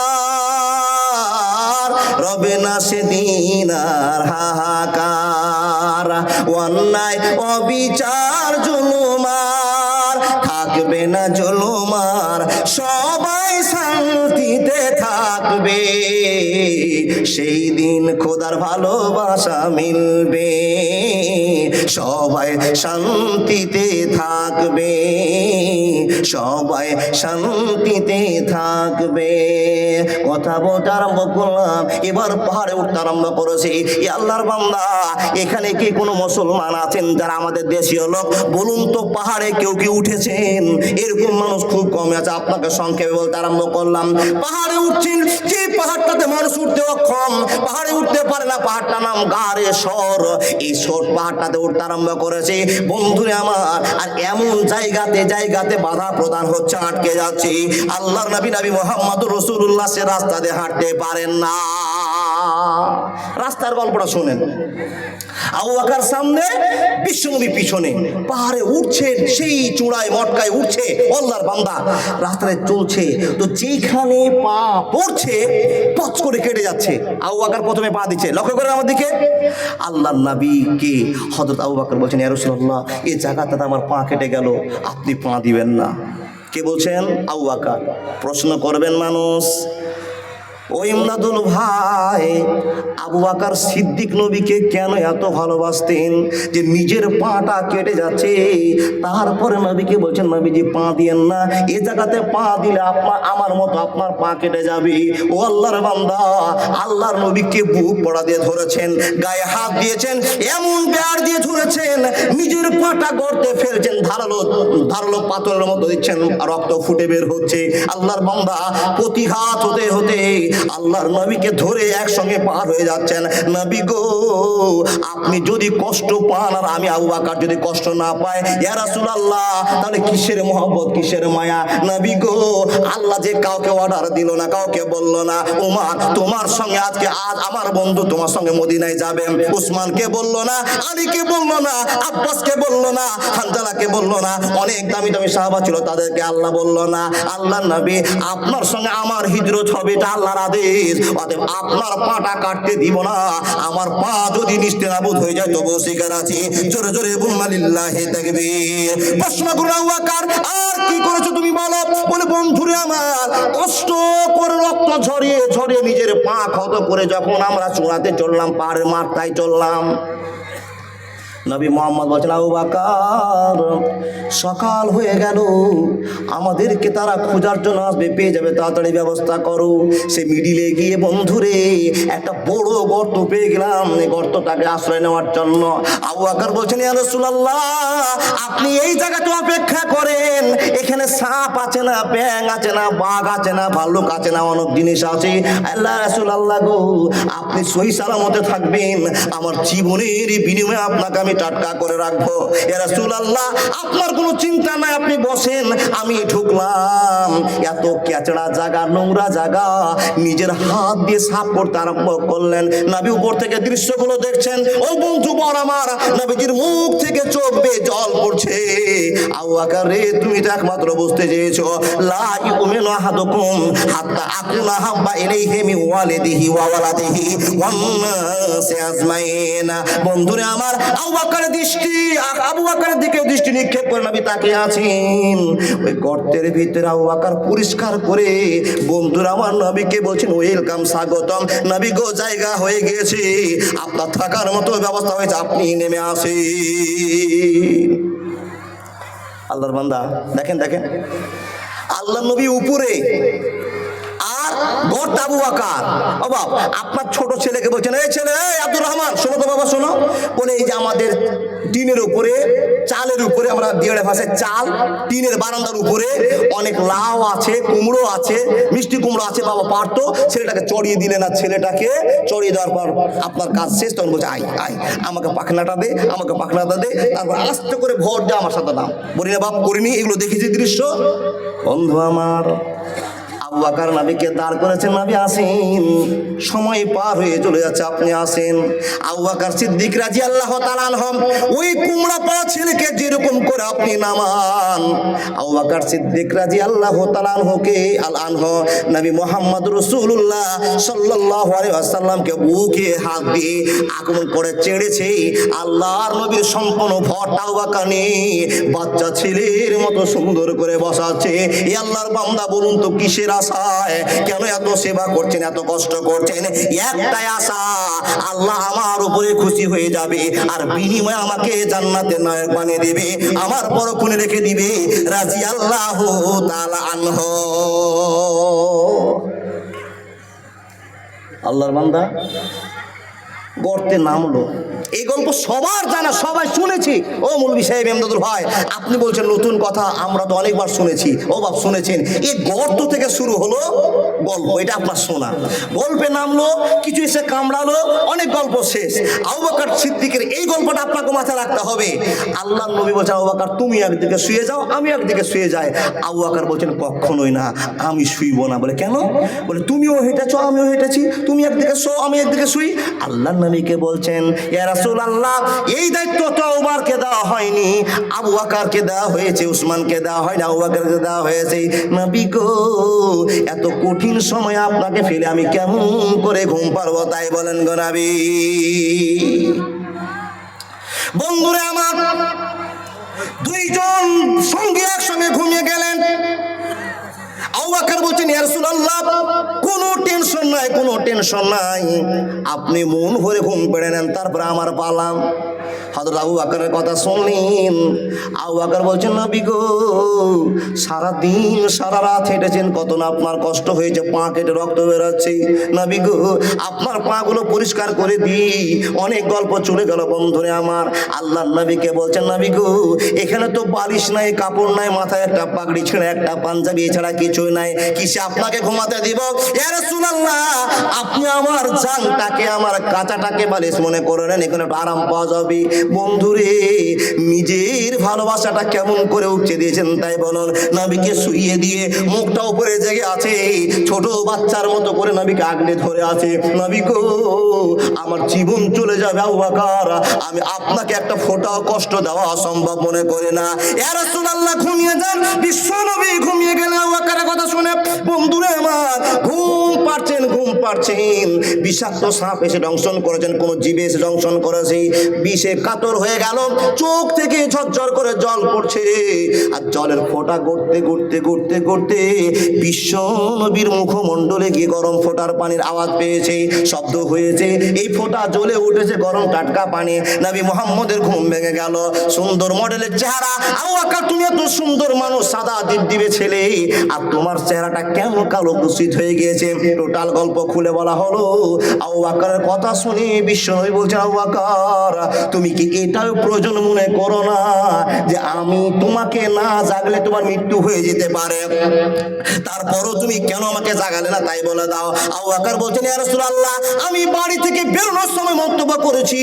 রবে না সেদিন আর হাহাকার, অন্যায় অবিচার জুলুমার থাকবে না, জুলুমার সবাই শান্তিতে থাকবে, সেই দিন খোদার ভালোবাসা মিলবে, সবাই শান্তিতে থাকবে, সবাই শান্তিতে থাকবে। কথা বলতে আরম্ভ করলাম, এবার পাহাড়ে উঠতে আরম্ভ করেছি। আল্লাহর বান্দা, এখানে কি কোনো মুসলমান আছেন যারা আমাদের দেশীয় লোক? বলুন তো, পাহাড়ে কেউ কি উঠেছেন? এরকম মানুষ খুব কম আছে। আপনাকে সংক্ষেপে বলতে আরম্ভ করলাম, পাহাড়ে উঠছেন, যে পাহাড়টাতে মানুষ উঠতে অক্ষম, পাহাড়ে উঠতে পারে না, পাহাড়টার নাম গাড়ে সর। এই সর পাহাড়টাতে উঠতে আরম্ভ করেছে বন্ধুরে আমার। আর এমন জায়গাতে বাধা প্রদান হচ্ছে, আটকে যাচ্ছে। আল্লাহর নবী মুহাম্মদুর রাসূলুল্লাহ সে রাস্তা দিয়ে হাঁটতে পারেন না। রাস্তার গল্পটা শুনেন। আবু বকর সামনে, বিশ্বনবী পিছনে, পাহাড়ে উঠছেন, সেই চূড়ায় মটকায় উঠছে আল্লাহর বান্দা, রাস্তায় চলছে। তো যেখানে পা পড়ছে পচ করে কেটে যাচ্ছে। আবু বকর প্রথমে পা দিচ্ছে, লক্ষ্য করে আমার দিকে। আল্লাহর নবীকে হযরত আবু বকর বলছেন, ইয়া রাসূলুল্লাহ, এই জায়গাটাতে আমার পা কেটে গেল, আপনি পা দিবেন না। কে বলছেন? আবু বকর। প্রশ্ন করবেন মানুষ, ও ইমদাদুল ভাই, আবু বকর সিদ্দিক নবীকে কেন এত ভালোবাসতেন যে নিজের পাটা কেটে যাচ্ছে, তারপরে নবীকে বলছেন, নবীজি পা দিয়েন না, এ জায়গাতে পা দিলে আমার মতো আপনার পা কেটে যাবে। ও আল্লাহর বান্দা, আল্লাহর নবীকে বুক পড়া দিয়ে ধরেছেন, গায়ে হাত দিয়েছেন, এমন বেড় দিয়ে ধরেছেন, নিজের পাটা গর্তে ফেলছেন, ধারালো পাথরের মতো দিচ্ছেন, রক্ত ফুটে বের হচ্ছে। আল্লাহর বান্দা প্রতিঘাত হতে হতে আল্লাহর নবীকে ধরে একসঙ্গে পার হয়ে যাচ্ছেন। নবী গো, আপনি যদি কষ্ট পান আর আমি আবু বকর যদি কষ্ট না পাই, ইয়া রাসূলুল্লাহ, তাহলে কিসের মহব্বত, কিসের মায়া? নবী গো, আল্লাহ যে কাউকে অর্ডার দিল না, কাউকে বলল না, ওমর তোমার সঙ্গে আজ আমার বন্ধু তোমার সঙ্গে মদিনায় যাবে, উসমানকে বলল না, আলীকে বলল না, আব্বাসকে বলল না, হানজালাকে বলল না, অনেক দামি দামি সাহাবা ছিল, তাদেরকে আল্লাহ বলল না। আল্লাহর নবী, আপনার সঙ্গে আমার হিজরত হবে, এটা আল্লাহর আদেশ। অতএব আপনার পাটা কাটতে দিব না। আমার পা যদি নিস্তেনাবুদ হয়ে যায় তবুও স্বীকার আছি। জোরে জোরে বলুন লিল্লাহি তাকবীর। প্রশ্ন করল আবু বকর, আর কি করেছো তুমি বলো? বলে, বন্ধুরে আমার, কষ্ট করে রক্ত ঝরিয়ে ঝরিয়ে নিজের পা ক্ষত করে যখন আমরা চূড়াতে চললাম, পাহাড়ের মাথায় চললাম, নবী মুহাম্মদ বলছেন, আবু বকর, সকাল হয়ে গেল, আমাদেরকে তারা খোঁজার জন্য আসবে, পেয়ে যাবে, তাড়াতাড়ি ব্যবস্থা করো। সে মিডিলে গিয়ে বন্ধুরে একটা বড় গর্ত পেয়ে গেলাম, এই গর্তটাকে আশ্রয় নেওয়ার জন্য। আবু বকর বলছেন, ইয়া রাসূলুল্লাহ, আপনি এই জায়গাতে অপেক্ষা করেন, এখানে সাপ আছে না, ব্যাঙ আছে না, বাঘ আছে না, ভাল্লুক আছে না, অনেক জিনিস আছে। আল্লাহ রাসূলুল্লাহ গো, আপনি সহি সালামতে থাকবেন, আমার জীবনের বিনিময়ে আপনাকে আমি টাটকা করে রাখবো। ইয়া রাসূলুল্লাহ, আপনার কোনো চিন্তা নাই, আপনি বসেন। আমি ঢুকলাম, এত কেচড়া জায়গা, নোংরা জায়গা, নিজের হাত দিয়ে সাফ করতে আরম্ভ করলেন। নবী উপর থেকে দৃশ্যগুলো দেখছেন। ও বন্ধু বর আমার, নবীজির মুখ থেকে চোখ বেয়ে জল পড়ছে। আবু বকর রে, তুমি তো একমাত্র বুঝতে চেয়েছো, লা ইউমিনু আহাদুকুম হাত্তা আকুনা হাব্বা ইলাইহি মিন ওয়ালিদিহি ওয়া ওয়ালাদিহি ওয়ান নাসি আজমাইন। বন্ধুরে আমার, আবু বকরের দিকে দৃষ্টি নিক্ষেপ করে নবী তাকিয়ে আছেন। ওই গর্তের ভিতরে আবু বকর পরিষ্কার করে বন্ধুরা আমার নবীকে বলছেন, ওয়েলকাম, স্বাগতম, নবী গো, জায়গা হয়ে গিয়েছে, আপনার থাকার মতো ব্যবস্থা হয়েছে, আপনি নেমে আসেন। আল্লাহর বান্দা, দেখেন আল্লাহ নবী উপরে, আর গর্ত আবু বকর। বাবা, আপনার ছোট ছেলেকে বলছেন, এই ছেলে, এই আব্দুর রহমান, শোনো তো বাবা, শোনো। বলে, এই যে আমাদের টিনের উপরে, চালের উপরে, আমরা দিয়াড়ে ভাষায় চাল, টিনের বারান্দার উপরে অনেক লাউ আছে, কুমড়ো আছে, মিষ্টি কুমড়ো আছে, বাবা পারতো, ছেলেটাকে চড়িয়ে দিলে না। ছেলেটাকে চড়িয়ে দেওয়ার পর আপনার কাজ শেষ, তখন বলছে, আয় আমাকে পাখনাটা দে, তারপর আস্তে করে ভোট দে, আমার সাথে নাম। বলি না বাপ, করিনি, এগুলো দেখেছি দৃশ্য। বন্ধু আমার, আবু বকর নবীকে দাঁড় করেছেন, নবী আসেন, সময় পার হয়ে চলে যাচ্ছে, আপনি আসেন। আবু বকর সিদ্দিক রাদিয়াল্লাহু তাআলা আনহু ওই কুমড়া পাড়া ছেলেকে যেরকম করে আপনি নামান, আবু বকর সিদ্দিক রাদিয়াল্লাহু তাআলা আনহু নবী মুহাম্মদ রাসূলুল্লাহ সাল্লাল্লাহু আলাইহি ওয়াসাল্লামকে বুকে হাত দিয়ে আক্রমণ করে চেড়েছে। আল্লাহর নবীর সম্পূর্ণ ভরটা আবু বকর বাচ্চা ছেলের মতো সুন্দর করে বসাচ্ছে। এই আল্লাহর বান্দা, বলুন তো কিসের আশায় কেন এত সেবা করছেন, এত কষ্ট করছেন? একটাই আশা, আল্লাহ আমার উপরে খুশি হয়ে যাবে আর বিনিময়ে আমাকে জান্নাতে নায়ক বানিয়ে দেবে, আমার পরক্ষণে রেখে দিবে। রাদিয়াল্লাহু তাআলা আনহু। আল্লাহর বান্দা গর্তে নামলো। এই গল্প সবার জানা, সবাই শুনেছি। ও মৌলভী সাহেব এমদাদুল ভাই, আপনি বলছেন নতুন কথা, আমরা তো অনেকবার শুনেছি। ও বাপ শুনেছেন, এই গর্ত থেকে শুরু হলো গল্প, এটা আপনার শোনা। গল্পে নামলো, কিছু এসে কামড়ালো, অনেক গল্প শেষ। আবু বকর সিদ্দিকের এই গল্পটা আপনাকে মাথায় রাখতে হবে। আল্লাহ নবী বলছেন, আবু বকর তুমি একদিকে শুয়ে যাও, আমি একদিকে শুয়ে যাই। আবু বকর বলছেন, কখনোই না, আমি শুইব না। বলে কেন? বলে তুমিও হেঁটেছো, আমিও হেঁটেছি, তুমি একদিকে শো, আমি একদিকে শুই। আল্লাহ নবীকে বলছেন, ইয়া রাসূলুল্লাহ, এই দায়িত্ব তো ওমরকে দেওয়া হয়নি, আবু বকরকে দেওয়া হয়েছে, উসমানকে দেওয়া হয়নি, আবু বকরকে দেওয়া হয়েছে। নবী গো, এত কঠিন সময় আপনাকে ফেলে আমি কেমন করে ঘুম পারবো, তাই বলেন গো নবী। বন্ধুরা আমার, দুইজন সঙ্গী একসঙ্গে ঘুমিয়ে গেলেন। আবু বকর বলছেন, ইয়া রাসূলুল্লাহ, কোনো টেনশন নাই, কোনো টেনশন নাই, আপনি মন ভরে ঘুম পেড়ে নেন, তারপরে আমার পালাম। হযরত আবু বকরের কথা শুনলেন। আবু বকর বলছেন, নবী গো, সারাদিন সারা রাত হেঁটেছেন, কত না আপনার কষ্ট হয়েছে, পা কেটে রক্ত বেরোচ্ছে। নবী গো, আপনার পাগুলো পরিষ্কার করে দিই। অনেক গল্প চলে গেল বন্ধুরে আমার। আল্লাহর নবীকে বলছেন, নবী গো, এখানে তো বালিশ নাই, কাপড় নাই, মাথায় একটা পাগড়ি ছেড়ে একটা পাঞ্জাবি ছাড়া কিছুই নাই, কিসে আপনাকে ঘুমাতে দিব? ইয়া রাসূলুল্লাহ, আপনি আমার জানটাকে, আমার কাঁচাটাকে বালিশ মনে করে নেন, এখানে একটু আরাম পাওয়া যাবে। বন্ধুরে, নিজের ভালোবাসাটা কেমন করে উঠে দিয়েছেন তাই বলুন। নবীকে শুইয়ে দিয়ে মুখটা উপরে জেগে আছে, ছোট বাচ্চার মতো করে নবীকে আগলে ধরে আছে। নবী গো, আমার জীবন চলে যাবে আবু বকর, আমি আপনাকে একটা ফোঁটাও কষ্ট দেওয়া অসম্ভব মনে করি না। ইয়া রাসূলুল্লাহ, ঘুমিয়ে যান। বিশ্ব নবী ঘুমিয়ে গেলেন আবু বকরের কথা শুনে। বন্ধুরে আমার, ঘুম পাচ্ছেন, ঘুম পাচ্ছেন, বিষাক্ত সাপ এসে দংশন করেছেন, কোন জীবে এসে দংশন করেছে, বিষে কাতর হয়ে গেল, চোখ থেকে ঝরঝর করে জল পড়ছে, আর জলের ফোঁটা গড়তে গড়তে গড়তে গড়তে বিশ্ব নবীর মুখমণ্ডলে গিয়ে গরম ফোঁটার পানির আওয়াজ পেয়েছে, শব্দ হয়েছে, এই ফোঁটা জ্বলে উঠেছে গরম টাটকা পানি। নবী মুহাম্মদের ঘুম ভেঙে গেল। সুন্দর মডেলের চেহারা। আবু বকর, তুমি এত সুন্দর মানুষ, সাদা দিবদিবে ছেলে, আর তোমার চেহারাটা কেমন কালো কুৎসিত হয়ে গিয়েছে? টোটাল গল্প খুলে বলা হলো। আবু বকরের কথা শুনে বিশ্বনবী বলছেন, আবু বকর, তুমি কি এটাও প্রয়োজন মনে করো না যে আমি তোমাকে না জাগলে তোমার মৃত্যু হয়ে যেতে পারে? তারপরও তুমি কেন আমাকে জাগালে না তাই বলে দাও। আবু বকর বলছেন, ইয়া রাসূলুল্লাহ, আমি বাড়ি থেকে বেরোনোর সময় মন্তব্য করেছি,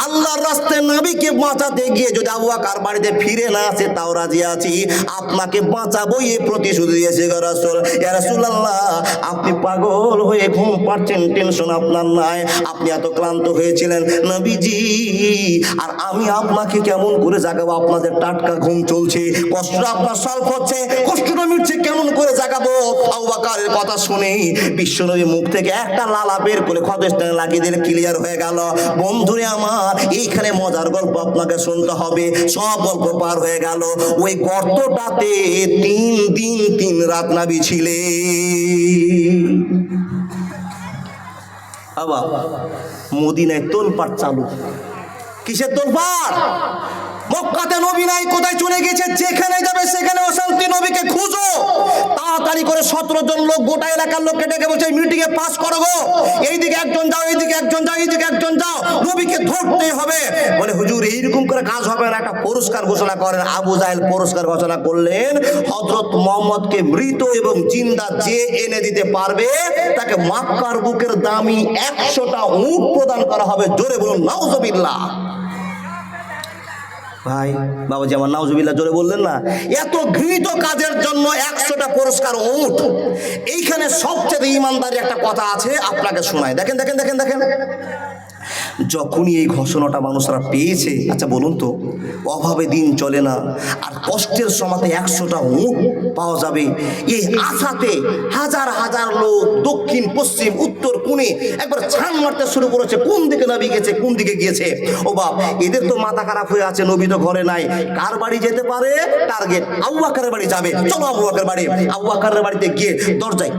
আল্লাহর রাস্তায় নবীকে বাঁচাতে গিয়ে যদি আবু বকর বাড়িতে ফিরে না আসে তাও রাজি আছি, আপনাকে বাঁচাবো এই প্রতিশ্রুতি দিয়েছে গো রাসূল। ইয়া রাসূলুল্লাহ, আপনি পাগল হয়ে ঘুম পাচ্ছেন, টেনশন আপনার নাই, আপনি এত ক্লান্ত হয়েছিলেন নবীজি, আর আমি আপনাকে কেমন করে জাগাবো? আপনাদের টাটকা ঘুম চলছে, কষ্ট আপনার সলভ হচ্ছে, কষ্টটা মিটছে, কেমন করে জাগাবো? আবু বকরের কথা শুনে বিশ্বনবী মুখ থেকে একটা লালা বের করে ক্ষতস্থানে লাগিয়ে দিলে ক্লিয়ার হয়ে গেল। বন্ধুরে আমার, এইখানে মজার গল্প আপনাকে শুনতে হবে। সব গল্প পার হয়ে গেল। ওই গর্তটাতে 3 দিন 3 রাত নবী ছিলেন। আবার মদিনায় তোলপাড় চালু। কিসের তোলপাড়? মক্কাতে নবী নাই, কোথায় চলে গেছে? যেখানে যাবে সেখানে অশান্তি। নবীকে খুঁজো। তাড়াতাড়ি করে 17 জন লোক গোটা এলাকার লোককে ডেকে বলছে, মিটিং এ পাস করো গো, এইদিকে একজন যাও, এইদিকে একজন যাও, এইদিকে একজন যাও, নবীকে ধরতে হবে। বলে হুজুর, এইরকম করে কাজ হবে না, একটা পুরস্কার ঘোষণা করেন। আবু জাহেল পুরস্কার ঘোষণা করলেন, হযরত মুহাম্মদকে মৃত এবং জিন্দা যে এনে দিতে পারবে তাকে মক্কার বুকের দামি 100টা উট প্রদান করা হবে। জোরে বলুন নাউজুবিল্লাহ। ভাই বাবাজি আমার নাউজুবিল্লাহ জোরে বললেন না? এত ঘৃণিত কাজের জন্য 100টা পুরস্কার উট। এইখানে সবচেয়ে ইমানদারি একটা কথা আছে, আপনাকে শোনায়। দেখেন দেখেন দেখেন দেখেন, যখনই এই ঘোষণাটা মানুষরা পেয়েছে, আচ্ছা বলুন তো, অভাবে দিন চলে না, আর কষ্টের সময়তে 100টা উট পাওয়া যাবে, এই আশাতে হাজার হাজার লোক দক্ষিণ পশ্চিম উত্তর কোণে একবার ছান মারতে শুরু করেছে, কোন দিকে নবী গেছে, কোন দিকে গিয়েছে। ও বাপ, এদের তো মাথা খারাপ হয়ে আছে, নবী তো ঘরে নাই, কার বাড়ি যেতে পারে? টার্গেট আবু বকরের বাড়ি যাবে। চলো আবু বকরের বাড়ি। আবু বকরের বাড়িতে গিয়ে দরজায়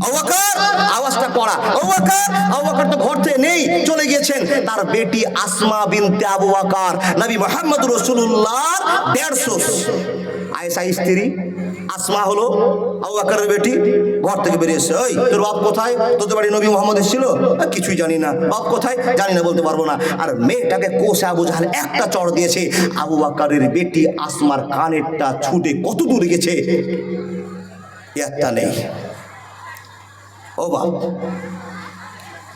আবু বকর, আওয়াজটা করা, আবু বকর। আবু বকর তো ঘর থেকে নেই, চলে গিয়েছেন। তার বেটি আসমা বিনতে আবু বকর নবী মুহাম্মদ রাসূলুল্লাহর 150 আয়েশা স্ত্রী আসমা হলো আবু বকরের বেটি, ঘর থেকে বেরিয়েছে। ওই তোর বাপ কোথায়? তোদের বাড়ি নবী মুহাম্মদ এসেছিল? কিছুই জানি না। বাপ কোথায়? জানি না, বলতে পারবো না। আর মেয়েটাকে কোষে আবু জাহেল একটা চড় দিয়েছে। আবু বকরের বেটি আসমার কানেরটা ছুটে কত দূর গেছে একটা নেই। ও বাপ,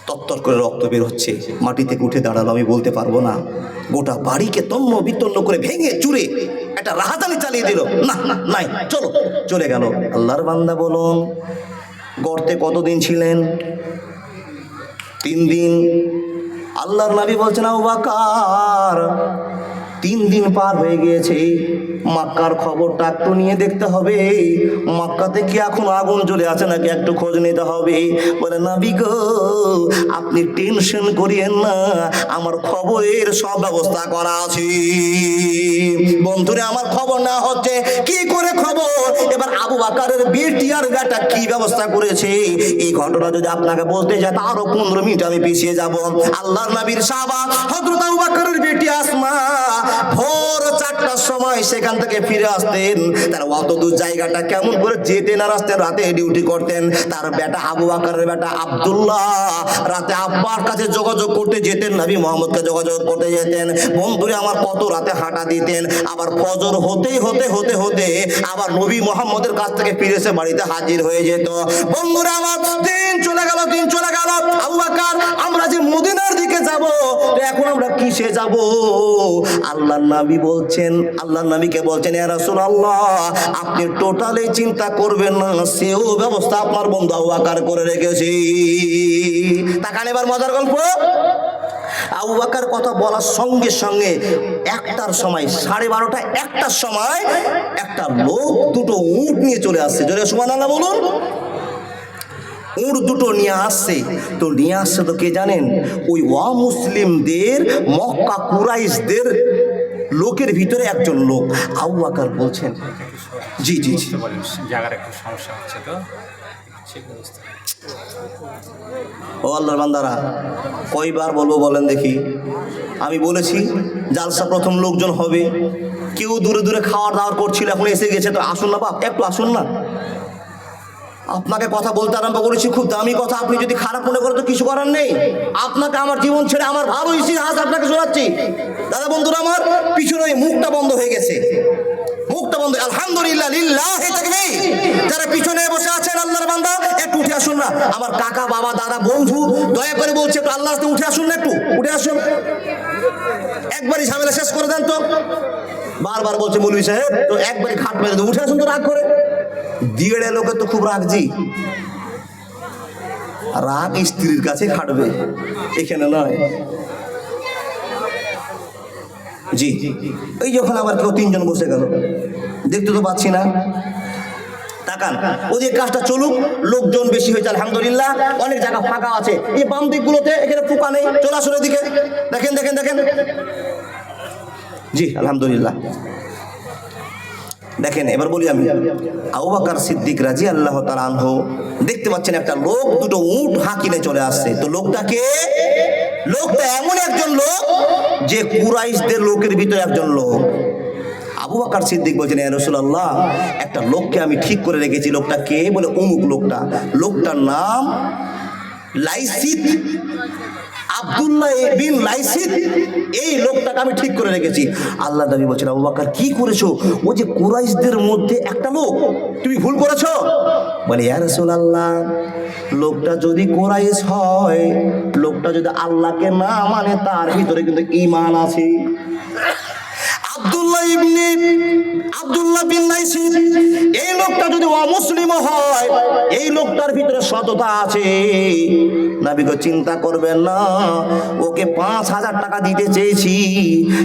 তত্তর করে রক্ত বের হচ্ছে, মাটি থেকে উঠে দাঁড়ালো। আমি বলতে পারবো না, গোটা বাড়িকে তন্ন বিতন্ন করে ভেঙে চুরে একটা রাহাজানি চালিয়ে দিল। না না নাই, চলো, চলে গেল। আল্লাহর বান্দা বলুন, গর্তে কতদিন ছিলেন? 3 দিন। আল্লাহর নবী বলছেন, আবু বকর 3 দিন পার হয়ে গিয়েছে, মক্কার খবরটা একটু নিয়ে দেখতে হবে। মক্কাতে কি এখন আগুন জ্বলে আছে নাকি একটু খোঁজ নিতে হবে। বলে, নবী গো, আপনি টেনশন করিয়েন না, আমার খবরের সব ব্যবস্থা করা আছে। বন্ধুরে, আমার খবর না হচ্ছে কি করে খবর? এবার আবু বকরের বেটি আর বেটা কি ব্যবস্থা করেছে, এই ঘটনা যদি আপনাকে বলতে যায় তা আরো 15 মিনিট আমি পিছিয়ে যাব। আল্লাহর নবীর সাহাবা হযরত আবু বকরের বেটি আসমা ভোর 4টার সময় সেখান থেকে ফিরে আসতেন। তার অত দূর জায়গাটা কেমন করে যেতেন আর আসতেন, রাতে ডিউটি করতেন। তার বেটা আবু বকরের বেটা আব্দুল্লাহ রাতে আব্বার কাছে যোগাযোগ করতে যেতেন, নবী মুহাম্মদকে যোগাযোগ করতে যেতেন। বন্ধুরে আমার, কত রাতে হাঁটা দিতেন। আবার ফজর হতেই হতে আবার নবী মুহাম্মদের কাছ থেকে ফিরে এসে বাড়িতে হাজির হয়ে যেত। বন্ধুরা আমার, দিন চলে গেল। আবু বকর, আমরা যে মদিনার দিকে যাব, তো এখন আমরা কিসে যাব? আল্লাহর নবী বলছেন, আল্লাহর নবীকে বলছেন, ইয়া রাসূলুল্লাহ, আপনি টোটালি চিন্তা করবেন না, সেও ব্যবস্থা আপনার বন্ধু আবু বকর করে রেখেছে। তাকান এবার মজার গল্প। আবু বকর কথা বলার সঙ্গে সঙ্গে 1টার সময়, 12:30 1টার সময় একটা লোক 2টো উট নিয়ে চলে আসছে। জোরে সুবহানাল্লাহ বলুন। উট 2টো নিয়ে আসছে। তো নিয়ে আসছে তো কে জানেন? ওই অমুসলিমদের, মক্কা কুরাইশদের লোকের ভিতরে একজন লোক। আবু বকর বলছেন, জি জি জি,
জায়গার একটু সমস্যা হচ্ছে, তো
ও আল্লাহর বান্দারা, কয়বার বলবো বলেন দেখি? আমি বলেছি জালসা প্রথম লোকজন হবে, কেউ দূরে দূরে খাওয়ার দাওয়ার করছিল, এখন এসে গেছে, তো আসুন না বাপ, একটু আসুন না। আপনাকে কথা বলতে আরম্ভ করেছি, খুব দামি কথা, আপনি যদি খারাপ মনে করেন তো কিছু করার নেই। আপনাকে আমার জীবন ছেড়ে আমার ভালো ইতিহাস আপনাকে শোনাচ্ছি। দাদা বন্ধুরা আমার, পিছনে মুখটা বন্ধ হয়ে গেছে, মুখটা বন্ধ। আলহামদুলিল্লাহ, লিল্লাহি তাকবীর। যারা পিছনে বসে আছেন আল্লাহর বান্দা, একটু উঠে আসুন না। আমার কাকা, বাবা, দাদা, বন্ধু দয়া করে বলছে, একটু আল্লাহর রাস্তায় উঠে আসুন না, একটু উঠে আসুন, একবারই ঝামেলা শেষ করে দেন তো। বারবার বলছে মৌলভী সাহেব, তো একবারই খাট মেরে উঠে আসুন তো, রাগ করে। দিগড়ে লোকের তো খুব রাগজি, রাগ স্ত্রীর কাছে খাটবে, এখানে নয়। জি, এই যখন আবার কেউ 3 জন বসে গেল, দেখতে তো পাচ্ছি না। তাকান, ওদের কাজটা চলুক, লোকজন বেশি হয়েছে আলহামদুলিল্লাহ, অনেক জায়গা ফাঁকা আছে। এই বাম দিকগুলোতে এখানে পোকা নেই, চলে আসুন এদিকে, দেখেন দেখেন দেখেন। জি আলহামদুলিল্লাহ। দেখেন, এবার বলি আমি, আবু বকর সিদ্দিক রাদিয়াল্লাহু তাআলা আনহু দেখতে পাচ্ছেন একটা লোক 2টো উট হাঁকিয়ে চলে আসছে। তো লোকটা কে? লোকটা এমন একজন লোক যে কুরাইশদের লোকের ভিতরে একজন লোক। আবু বকর সিদ্দিক বলছেন, ইয়া রাসূলুল্লাহ, একটা লোককে আমি ঠিক করে রেখেছি। লোকটা কে? বলে অমুক লোকটা। লোকটার নাম লাইসিত, আব্দুল্লাহ বিন লাইসিত। এই লোকটাকে আমি ঠিক করে রেখেছি। আল্লাহ নবী বলছেন, আবু বকর কি করেছো? ও যে কুরাইশদের মধ্যে একটা লোক, তুমি ভুল করেছো। বলে, ইয়া রাসূলুল্লাহ, লোকটা যদি কুরাইশ হয়, লোকটা যদি আল্লাহকে না মানে, তার ভিতরে কিন্তু ঈমান আছে। আব্দুল্লাহ আব্দুল্লাহ বিন লাইসি, এই লোকটা যদি অমুসলিম হয়, এই লোকটার ভিতরে সততা আছে, নবী গো চিন্তা করবেন না, ওকে 5,000 টাকা দিতে চেয়েছি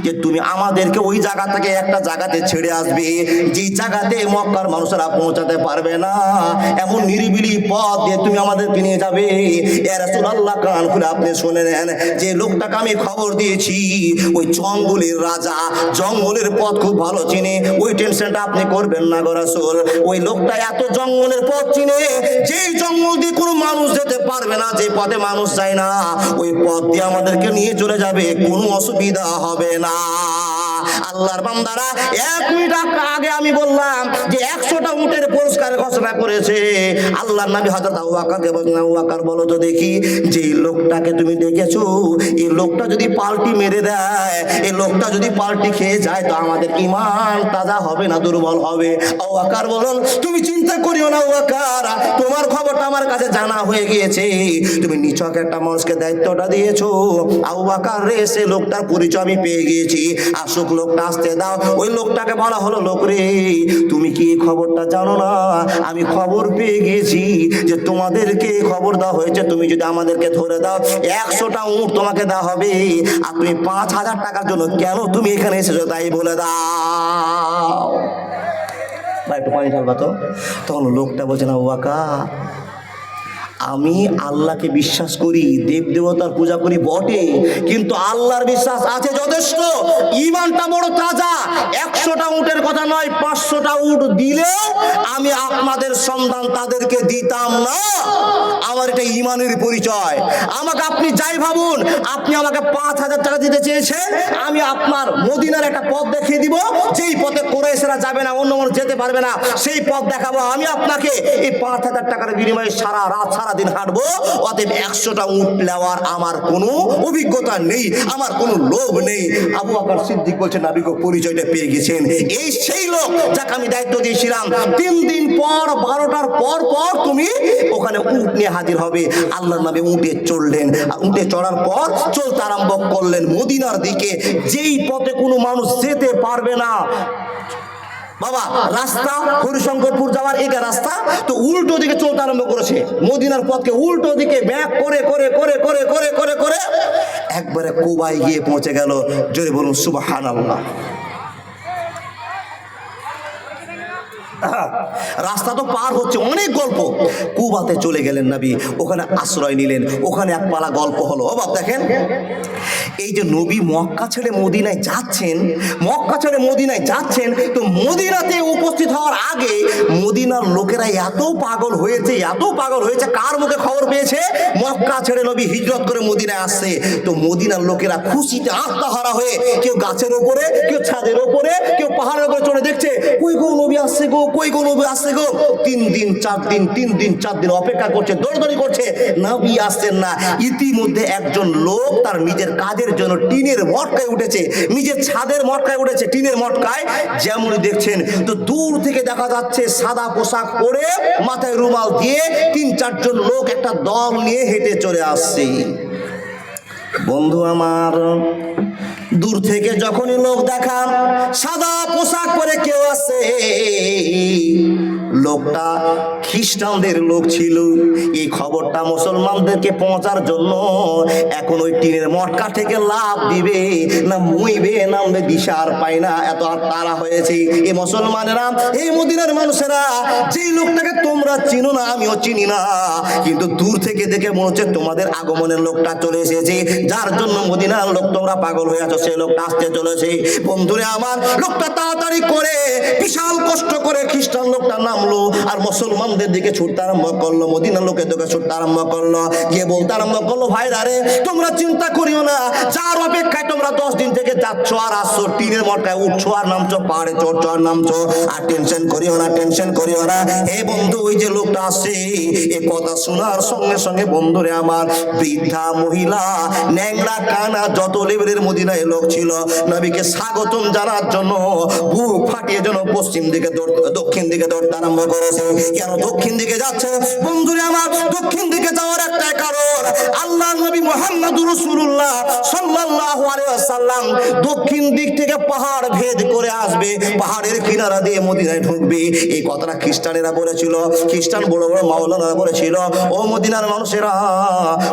যে তুমি আমাদেরকে ওই জায়গা থেকে একটা জায়গাতে ছেড়ে আসবে, যে জায়গাতে মক্কার মানুষেরা পৌঁছাতে পারবে না, এমন নিরিবিলি পথ দিয়ে তুমি আমাদেরকে নিয়ে যাবে। ইয়া রাসূলুল্লাহ, কান খুলে আপনি শুনে নেন, যে লোকটাকে আমি খবর দিয়েছি ওই জঙ্গলের রাজা, জঙ্গলের পথ খুব ভালো চিনে, ওই টেনশনটা আপনি করবেন না গো রাসূল। ওই লোকটা এত জঙ্গলের পথ চিনে, যেই জঙ্গল দিয়ে কোনো মানুষ যেতে পারবে না, যে পথে মানুষ যায় না, ওই পথ দিয়ে আমাদেরকে নিয়ে চলে যাবে, কোনো অসুবিধা হবে না। আল্লাহর বান্দারা, 1 মিনিট আগে আমি বললাম যে 100টা উটের পুরস্কার ঘোষণা করেছে। আল্লাহর নবী হযরত আবু বকরকে বললেন, আবু বকর বলো তো দেখি, যে লোকটাকে তুমি দেখেছো, এই লোকটা যদি পাল্টি মেরে দেয়, এই লোকটা যদি পাল্টি খেয়ে যায়, তো আমাদের ঈমান তাজা হবে না দুর্বল হবে? আবু বকর বললেন, তুমি চিন্তা করিও না আবু বকর, তোমার খবরটা আমার কাছে জানা হয়ে গিয়েছে, তুমি নিছক একটা মানুষকে দায়িত্বটা দিয়েছো। আবু বকর রে, সে লোকটার পরিচয় আমি পেয়ে গিয়েছি, আসুক লোকটা আসতে দাও। ওই লোকটাকে বলা হলো, লোক রে, তুমি কি এই খবরটা জানো না? আমি খবর পেয়ে গিয়েছি যে তোমাদেরকে খবর দেওয়া হয়েছে, তুমি যদি আমাদেরকে ধরে দাও 100টা উট তোমাকে দেওয়া হবে, আর তুমি 5,000 টাকার জন্য কেন তুমি এখানে এসেছো তাই বলে দাও। ভাই একটু পানি ঢালবা তো। তখন লোকটা বলছে, না বাবা, আমি আল্লাহকে বিশ্বাস করি, দেব দেবতার পূজা করি বটে, কিন্তু আল্লাহর বিশ্বাস আছে যথেষ্ট, ঈমানটা বড় তাজা। 100টা উটের কথা নয়, 500টা উট দিলেও আমি আপনাদের সন্তান তাদেরকে দিতাম না। আমার এটা ঈমানের পরিচয়। আমাকে আপনি যাই ভাবুন, আপনি আমাকে 5,000 টাকা দিতে চেয়েছেন, আমি আপনার মদিনার একটা পথ দেখিয়ে দিব, যেই পথে কুরাইশরা যাবে না, অন্য মানুষ যেতে পারবে না, সেই পথ দেখাবো আমি আপনাকে। এই 5,000 টাকার বিনিময়ে সারা রাত সারা দিন হাঁটবো। অতএব 100টা উট নেওয়ার আমার কোনো অভিজ্ঞতা নেই, আমার কোনো লোভ নেই। আবু বকর সিদ্দিক বলছেন, নবী গো পরিচয়টা পেয়ে গেছেন, এই সেই লোক যাকে আমি দায়িত্ব দিয়েছিলাম। 3 দিন পর 12টার পর পর তুমি ওখানে উট নিয়ে হাজির হবে। আল্লাহর নবী উটে চড়লেন, উটে চড়ার পর চলতে আরম্ভ করলেন মদিনার দিকে, যেই পথে কোনো মানুষ যেতে পারবে না। বাবা, রাস্তা হরিশঙ্করপুর যাওয়ার এটা রাস্তা, তো উল্টো দিকে চলতে আরম্ভ করেছে মদিনার পথকে, উল্টো দিকে ব্যাক করে করে করে করে করে করে করে একবারে কুবায় গিয়ে পৌঁছে গেল। জোরে বলুন সুবহানাল্লাহ। রাস্তা তো পার হচ্ছে, অনেক গল্প। কুবাতে চলে গেলেন নবী, ওখানে আশ্রয় নিলেন, ওখানে এক পালা গল্প হলো। ও বাপ, দেখেন এই যে নবী মক্কা ছেড়ে মদিনায় যাচ্ছেন, মক্কা ছেড়ে মদিনায় যাচ্ছেন, তো মদিনাতে উপস্থিত হওয়ার আগে মদিনার লোকেরা এত পাগল হয়েছে, এত পাগল হয়েছে, কার মুখে খবর পেয়েছে মক্কা ছেড়ে নবী হিজরত করে মদিনায় আসছে। তো মদিনার লোকেরা খুশিতে আত্মহারা হয়ে, কেউ গাছের ওপরে, কেউ ছাদের ওপরে, কেউ পাহাড়ের উপরে চড়ে দেখছে, কই গো নবী আসছে গো, কই গো নবী আসছে গো। 3 দিন 4 দিন 3 দিন 4 দিন অপেক্ষা করছে, দৌড়দৌড়ি করছে, নবী আসছেন না। ইতিমধ্যে একজন লোক তার নিজের কাজের জন্য টিনের মটকায় উঠেছে, নিজের ছাদের মটকায় উঠেছে, টিনের মটকায় যেমন দেখছেন। তো দূর থেকে দেখা যাচ্ছে সাদা পোশাক পরে, মাথায় রুমাল দিয়ে 3-4 জন লোক একটা দল নিয়ে হেঁটে চলে আসছে। বন্ধু আমার, দূর থেকে যখনই লোক দেখা, সাদা পোশাক পরে কেউ আছে, লোকটা খ্রিস্টানদের লোক ছিল। এই খবরটা মুসলমানদেরকে পৌঁছার জন্য এখন ওই টিনের মটকা থেকে লাভ দিবে না মুইবে নামবে দিশার পায় না, এত আর তারা হয়েছে। এই মুসলমানেরা, এই মদিনার মানুষেরা, যেই লোকটাকে তোমরা চিনো না, আমিও চিনি না, কিন্তু দূর থেকে দেখে মনে হচ্ছে তোমাদের আগমনের লোকটা চলে এসেছে, যার জন্য মদিনার লোক তোমরা পাগল হয়ে আছো, সেই লোকটা আসতে চলেছে। বন্ধুরে আমার, লোকটা তাড়াতাড়ি করে বিশাল কষ্ট করে খ্রিস্টান লোকটা নামলো আর মুসলমানদের দিকে ছুটতে আরম্ভ করলো, মদিনার লোকের দিকে ছুটতে আরম্ভ করলো, গিয়ে বলতে আরম্ভ করলো, ভাইরা রে, তোমরা চিন্তা করিও না, যার অপেক্ষায় তোমরা 10 দিন থেকে যাচ্ছ আর আসছো, টিনের মটকায় উঠছো আর নামছো, পাহাড়ে চড়ছো আর নামছো, আর টেনশন করিও না, টেনশন করিও না। হে বন্ধু, ওই যে লোকটা আসছে, এই কথা শোনার সঙ্গে সঙ্গে বন্ধুরে আমার, বৃদ্ধা, মহিলা, ন্যাংরা, কানা, যত লেভেলের মদিনায় লোক ছিল, নবীকে স্বাগতম জানার জন্য বুক ফাটিয়ে যেন পশ্চিম দিকে দক্ষিণ দিকে দৌড়তে আরম্ভ করেছে। কেন দক্ষিণ দিকে যাচ্ছে বন্ধুরে আমার? দক্ষিণ দিকে যাওয়ার একটাই কারণ, আল্লাহ নবী মুহাম্মদুর রাসূলুল্লাহ সাল্লাল্লাহু আলাইহি ওয়াসাল্লাম দক্ষিণ দিক থেকে পাহাড় ভেদ করে আসবে, পাহাড়ের কিনারা দিয়ে মদিনায় ঢুকবে। এই কথাটা খ্রিস্টানেরা বলেছিল, খ্রিস্টান বড় বড় মাওলানারা বলেছিল, ও মদিনার মানুষেরা,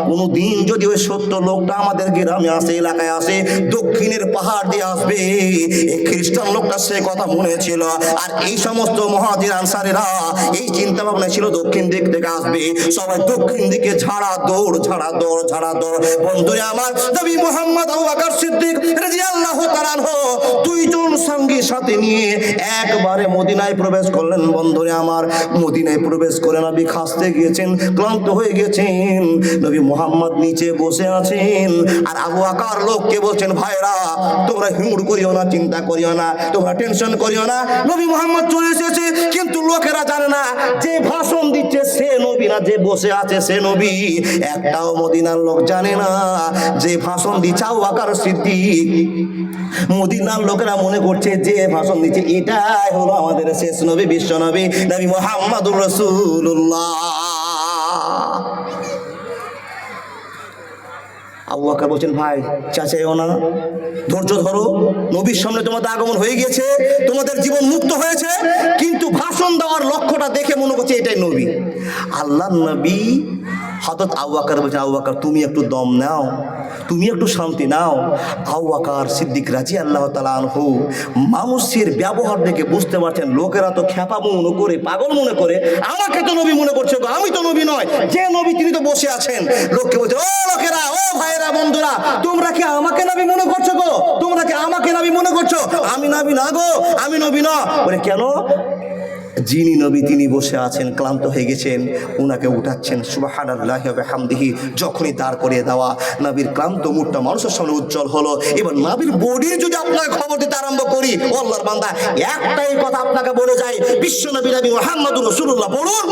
কোনদিন যদি ওই সত্য লোকটা আমাদের গ্রামে আসে, এলাকায় আসে, দক্ষিণের পাহাড় দিয়ে আসবে। এই খ্রিস্টান লোকটা সে কথা মনে ছিল। আর এই সমস্ত মুহাজির আনসারীরা এই চিন্তা ভাবনা ছিল দক্ষিণ দিক থেকে আসবে, সবাই দক্ষিণ দিকে ঝাড়া দৌড়, ঝাড়া দৌড়, ঝাড়া দৌড়। বন্ধুরা আমার, নবী মুহাম্মদ আবু বকর সিদ্দিক রাদিয়াল্লাহু তাআলা আনহু দুইজন সঙ্গী সাথে নিয়ে একবারে মদিনায় প্রবেশ করলেন। বন্ধুরা আমার, মদিনায় প্রবেশ করে নবী খাসতে গিয়েছেন, ক্লান্ত হয়ে গেছেন। নবী মুহাম্মদ নিচে বসে আছেন, আর আবু বকর লোককে বলছেন, ভাইরা তোমরা হিমুর করিও না, চিন্তা করিও না, তোমরা টেনশন করিও না, নবী মুহাম্মদ চলে এসেছে। কিন্তু লোকেরা জানে না যে ভাষণ দিচ্ছে সে নবী না, যে বসে আছে সে নবী। একটাও মদিনার লোক জানে না যে ভাষণ দিচ্ছে আবু বকর সিদ্দিক। মদিনার লোকেরা মনে করছে যে ভাষণ দিচ্ছে এটাই হলো আমাদের শেষ নবী, বিশ্ব নবী, নবী মুহাম্মদুর রাসূলুল্লাহ। আবু বকর বলছেন, ভাই চাচাইও না, ধৈর্য ধরো, নবীর সামনে তোমাদের আগমন হয়ে গেছে, তোমাদের জীবন মুক্ত হয়েছে। কিন্তু ভাষণ দেওয়ার লক্ষ্যটা দেখে মনে করছে এটাই নবী। আল্লাহর নবী হযরত আবু বকর বলছেন, আবু বকর তুমি একটু দম নাও, তুমি একটু শান্তি নাও। আবু বকর সিদ্দিক রাদিয়াল্লাহু তাআলা আনহু মানুষের ব্যবহার দেখে বুঝতে পারছেন লোকেরা তো খ্যাপা মনে করে, পাগল মনে করে, আমাকে তো নবী মনে করছে, আমি তো নবী নয়, যে নবী তিনি তো বসে আছেন। লোককে বলছে, ও লোকেরা, ও ভাইরা, বন্ধুরা, তোমরা কি আমাকে নবী মনে করছো গো? তোমরা কি আমাকে নবী মনে করছো? আমি নবী না গো, আমি নবী না। বলে কেন? যিনি নবী তিনি বসে আছেন, ক্লান্ত হয়ে গেছেন, উনাকে উঠাচ্ছেন। সুবহানাল্লাহি ওয়া বিহামদিহি। যখনই দাঁড় করিয়ে দেওয়া, নবীর ক্লান্ত মুখটা মানুষের সামনে উজ্জ্বল হলো। এবার নবীর বডির যদি আপনাকে খবর দিতে আরম্ভ করি, ও আল্লাহর বান্দা, একটাই কথা আপনাকে বলে যাই, বিশ্ব নবী নবী মুহাম্মদুর রাসূলুল্লাহ বলুন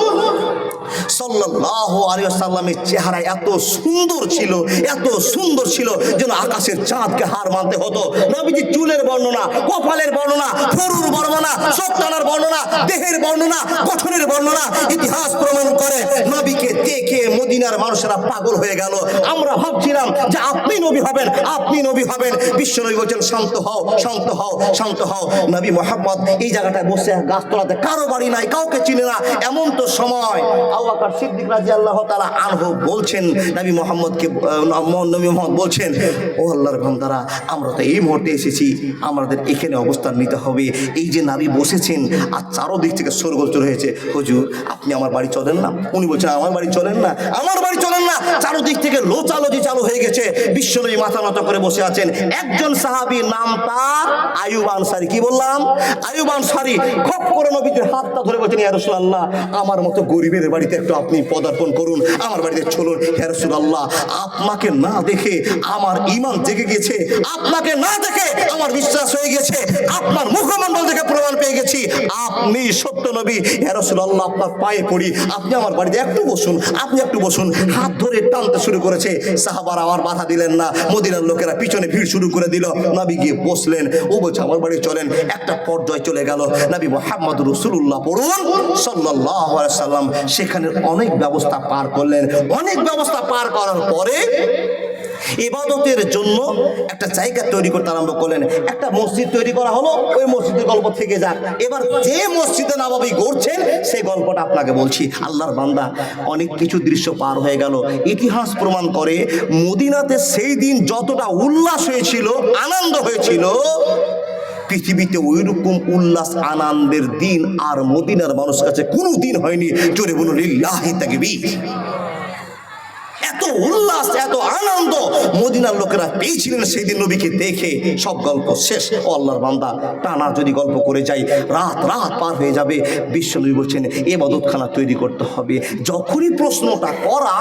সাল্লাল্লাহু আলাইহি ওয়াসাল্লামের চেহারা এত সুন্দর ছিল, এত সুন্দর ছিল যেন আকাশের চাঁদকে হার মানতে হতো। নবীজির চুলের বর্ণনা, কপালের বর্ণনা, ফরুর বর্ণনা, চোখ টানার বর্ণনা, দেহের বর্ণনা, গঠনের বর্ণনা, ইতিহাস প্রমাণ করে নবীকে দেখে মদিনার মানুষেরা পাগল হয়ে গেল। আমরা ভাবছিলাম যে আপনি নবী হবেন, আপনি নবী হবেন। বিশ্ব নবী বলছেন, শান্ত হও, শান্ত হও, শান্ত হও। নবী মুহাম্মদ এই জায়গাটায় বসে গাছতলাতে, কারো বাড়ি নাই, কাউকে চিনে না। এমন তো সময় আবু বকর সিদ্দিক রাদিয়াল্লাহু তাআলা আনহু বলছেন নবী মুহাম্মদকে, নবী মুহাম্মদ বলছেন, ও আল্লাহর বান্দারা, আমরা তো এই মুহূর্তে এসেছি, আমাদের এখানে অবস্থান নিতে হবে। এই যে নবী বসেছেন আর চারদিক থেকে শোরগোল হয়েছে, হুজুর আপনি আমার বাড়ি চলেন না। উনি বলছেন, আমার বাড়ি চলেন না, আমার বাড়ি চলেন না। চারদিক থেকে লোচালোচি চালু হয়ে গেছে। বিশ্বনবী মাথা নত করে বসে আছেন। একজন সাহাবী, নাম তার আইয়ুব আনসারী। কি বললাম? আইয়ুব আনসারী খপ করে নবীর হাতটা ধরে বলছেন, ইয়া রাসূলুল্লাহ, আমার মতো গরিবের বাড়িতে একটু আপনি পদার্পণ করুন, আমার বাড়িতে চলুন। ইয়া রাসূলুল্লাহ, আপনাকে না দেখে আমার ঈমান জেগে গেছে, আপনাকে না দেখে আমার বিশ্বাস হয়ে গেছে, আপনার মুখমণ্ডল দেখে প্রমাণ পেয়ে গেছি আপনি সত্য নবী। ইয়া রাসূলুল্লাহ, আপনার পায়ে পড়ি, আপনি আমার বাড়িতে একটু বসুন, আপনি একটু বসুন। হাত ধরে টানতে শুরু করেছে। সাহাবারা আমার বাধা দিলেন না, মদিনার লোকেরা পিছনে ভিড় শুরু করে দিল। নবী গিয়ে বসলেন, ও বলছে আমার বাড়ি চলেন। একটা পর্যায়ে চলে গেল। নবী মুহাম্মদুর রাসূলুল্লাহ পড়ুন সাল্লাল্লাহু আলাইহি ওয়াসাল্লাম সেখানে অনেক ব্যবস্থা পার করলেন। অনেক ব্যবস্থা পার করার পরে ইবাদতের জন্য একটা জায়গা তৈরি করতে আরম্ভ করলেন। একটা মসজিদ তৈরি করা হলো, ওই মসজিদের গল্প থেকে যাক। এবার যে মসজিদে নববী গড়ছেন সেই গল্পটা আপনাকে বলছি। আল্লাহর বান্দা, অনেক কিছু দৃশ্য পার হয়ে গেল। ইতিহাস প্রমাণ করে মদিনাতে সেই দিন যতটা উল্লাস হয়েছিল, আনন্দ হয়েছিল, পৃথিবীতে ওইরকম উল্লাস আনন্দের দিন আর মদিনার মানুষের কাছে কোনো দিন হয়নি। জোরে বলুন লিল্লাহি তাকবীর। এত উল্লাস, এত আনন্দ মদিনার লোকেরা পেয়েছিলেন সেই দিন নবীকে দেখে। সব গল্প শেষ। ও আল্লাহর বান্দা, টানা যদি গল্প করে যাই রাত রাত পার হয়ে যাবে। বিশ্বনবী বলছেন ইবাদতখানা তৈরি করতে হবে। যখনই প্রশ্নটা করা,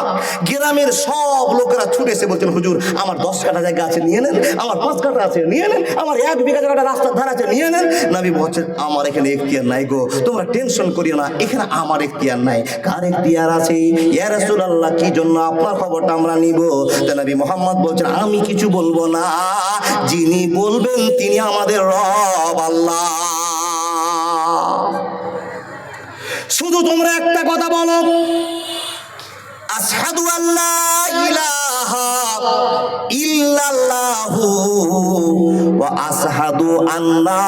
গ্রামের সব লোকেরা ছুটে এসে বলছেন, হুজুর আমার 10 কাঠা জায়গা আছে নিয়ে নেন, আমার 5 কাঠা আছে নিয়ে নেন, আমার 1 বিঘা জায়গাটা রাস্তার ধারে আছে নিয়ে নেন। নবী বলছেন, আমার এখানে এখতিয়ার নাই গো, তোমরা টেনশন করিও না, এখানে আমার এখতিয়ার নাই। কার এখতিয়ার আছে? ইয়া রাসূলুল্লাহ, কি জন্য আপনার খবরটা আমরা নিব? নবী মুহাম্মদ বলছেন, আমি কিছু বলবো না, যিনি বলবেন তিনি আমাদের রব আল্লাহ। শুধু তোমরা একটা কথা বলো, আশহাদু আল্লা ইলাহা ইলাহা ইল্লাল্লাহু ওয়া আশহাদু আন্না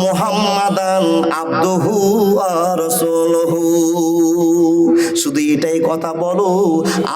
মুহাম্মাদান আবদুহু ওয়া রাসূলুহু। শুধু এটাই কথা বলো,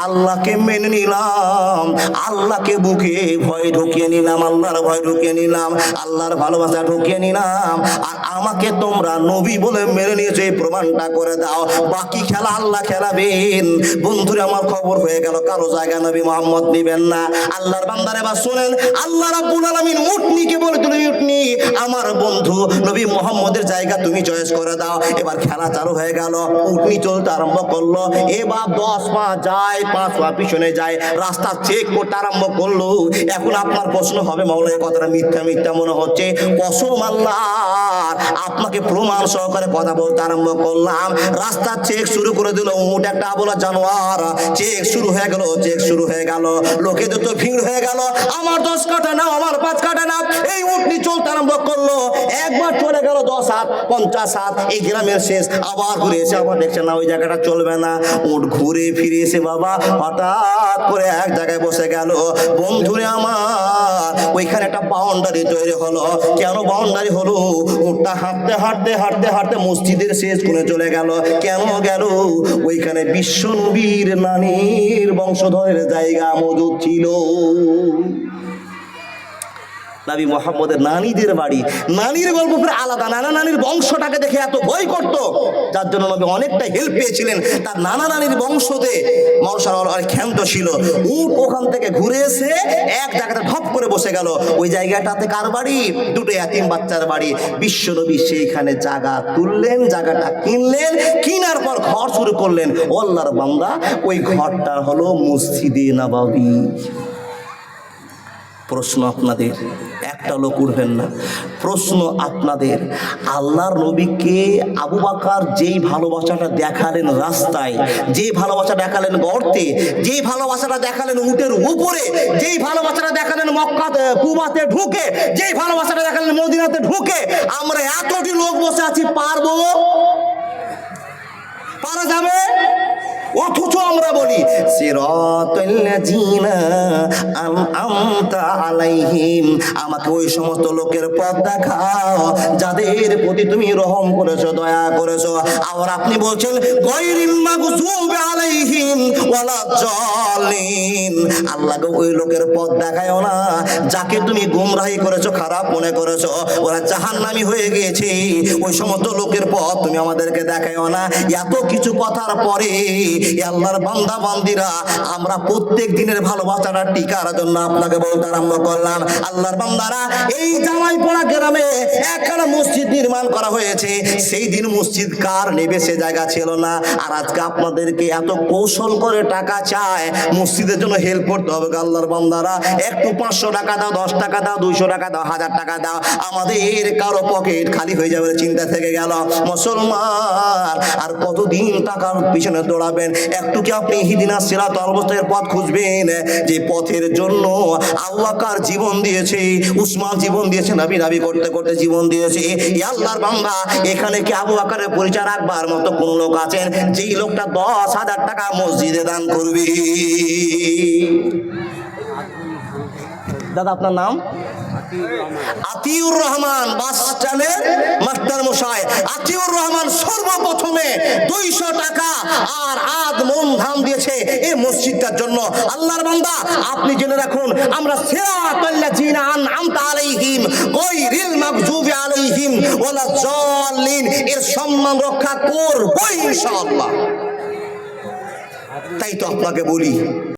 আল্লাহকে মেনে নিলাম, আল্লাহকে বুকে ভয় ঢুকিয়ে নিলাম, আল্লাহর ভয় ঢুকিয়ে নিলাম, আল্লাহর ভালোবাসা ঢুকিয়ে নিলাম, আর আমাকে তোমরা নবী বলে মেনে নিয়েছো, এই প্রমাণটা করে দাও। বাকি খেলা আল্লাহ খেলাবেন। বন্ধুরা আমার খবর হয়ে গেল, কারো জায়গা নবী মোহাম্মদ নিবেন না। আল্লাহর বান্দারে বা শুনেন, আল্লাহ রাব্বুল আলামিন উটনিকে বলে, তুমি উটনি আমার বন্ধু নবী মোহাম্মদের জায়গা তুমি চয়েস করে দাও। এবার খেলা চালু হয়ে গেল, উটনি চলতে আরম্ভ করলো। এবার 10 পা যায়, 5 পা পিছনে যায়, রাস্তা চেক করতে আরম্ভ করলো। এখন আপনার প্রশ্ন হবে, মাওলা এই কথাটা মিথ্যা মিথ্যা মনে হচ্ছে। কসম আল্লাহর, আপনাকে প্রমাণ সহকারে কথা বলতে আরম্ভ করলাম। রাস্তা চেক শুরু করে দিল, উট একটা আবলা জানোয়ার। চেক শুরু হয়ে গেল, চেক শুরু হয়ে গেল, লোকেদের তো ভিড় হয়ে গেল। আমার 10 কাটা নাও, আমার 5 কাটা নাও। এই উটনি চলতে আরম্ভ করলো। একবার চলে গেল 10 হাত, 50 হাত, এই গ্রামের শেষ। আবার ঘুরে এসে আবার দেখছে না, ওই জায়গাটা চলবে না। উট ঘুরে ফিরে এসে বাবা হঠাৎ করে এক জায়গায় বসে গেল। বন্ধুরে আমার, ওইখানে একটা বাউন্ডারি তৈরি হলো। কেন বাউন্ডারি হলো? উটটা হাঁটতে হাঁটতে হাঁটতে হাঁটতে মসজিদের শেষ কোণে চলে গেল। কেন গেল? ওইখানে বিশ্ব নবীর নানির বংশধরের জায়গা মজুদ ছিল। নবী মোহাম্মদের নানিদের বাড়ি, নানির গল্প পুরো আলাদা। নানা নানির বংশটাকে দেখে এত ভয় করত, যার জন্য নবী অনেকটা হেল্প পেয়েছিলেন। তার নানা নানির বংশতে মানুষের অনেক ক্ষান্ত ছিল। উট ওখান থেকে ঘুরে এসে এক জায়গাতে ধপ করে বসে গেল। ওই জায়গাটাতে কার বাড়ি? দুটো এতিম বাচ্চার বাড়ি। বিশ্ব নবী সেইখানে জায়গা তুললেন, জায়গাটা কিনলেন, কিনার পর ঘর শুরু করলেন। আল্লাহর বান্দা, ওই ঘরটা হলো মসজিদে নববী। প্রশ্ন আপনাদের, একটা লোক উঠবেন না, প্রশ্ন আপনাদের, আল্লাহর নবীকে আবু বকর যেই ভালোবাসাটা দেখালেন রাস্তায়, যেই ভালোবাসা দেখালেন গর্তে, যেই ভালোবাসাটা দেখালেন উটের উপরে, যেই ভালোবাসাটা দেখালেন মক্কাতে কুবাতে ঢুকে, যেই ভালোবাসাটা দেখালেন মদিনাতে ঢুকে, আমরা এতটি লোক বসে আছি, পারবো? পারা যাবে? অথচ আমরা বলি সিরাতাল্লাযীনা আনআমতা আলাইহিম, আমাকে ওই সমস্ত লোকের পথ দেখাও যাদের প্রতি তুমি রহম করেছো, দয়া করেছো। আর আপনি বলছেন গায়রিল মাগযুবি আলাইহিম ওয়ালাজ্জালিন, আল্লাহকে ওই লোকের পথ দেখায়ও না যাকে তুমি গুমরাহি করেছো, খারাপ মনে করেছো, ওরা জাহান্নামী হয়ে গিয়েছে। ওই সমস্ত লোকের পথ তুমি আমাদেরকে দেখায়ও না। এত কিছু কথার পরে আল্লাহর বান্দা বান্দিরা, আমরা প্রত্যেক দিনের ভালোবাসাটা টিকার জন্য আপনাকে বলতে আরম্ভ করলাম। আল্লাহর বান্দারা, এই জামাইপাড়া গ্রামে একখানা মসজিদ নির্মাণ করা হয়েছে। সেই দিন মসজিদ কার নেবে সে জায়গা ছিল না। আর আজকে আপনাদেরকে এত কৌশল করে টাকা চায়, মসজিদের জন্য হেল্প করতে হবে। আল্লাহর বান্দারা, একটু 500 টাকা দাও, 10 টাকা দাও, 200 টাকা দাও, 1000 টাকা দাও, আমাদের কারো পকেট খালি হয়ে যাবে চিন্তা থেকে গেল। মুসলমান আর কতদিন টাকার পিছনে দৌড়াবেন? একটু কি আপনি ইহদিনাস সিরাতাল মুস্তাকিম পথ খুঁজবেন? যে পথের জন্য আবু বকর জীবন দিয়েছে, উসমান জীবন দিয়েছে, নবী করতে করতে জীবন দিয়েছে। আল্লাহর বান্দা, এখানে কি আবু বকরের পরিচয় রাখবার মতো কোন লোক আছেন যেই লোকটা 10,000 টাকা মসজিদে দান করবে? দাদা আপনার নাম? আতিউর রহমান, বাস স্ট্যান্ডের মাস্টার মশাই আতিউর রহমান সর্বপ্রথমে 200 টাকা আর আদ মন ধাম দিয়েছে এই মসজিদটার জন্য। আল্লাহর বান্দা, আপনি জেনে রাখুন, আমরা সিরাতাল্লাযীনা আনআমতা আলাইহিম গায়রিল মাগযুবি আলাইহিম ওয়ালাজ্জালিন এর সম্মান রক্ষা করব ইনশাআল্লাহ। তাই তো আপনাকে বলি,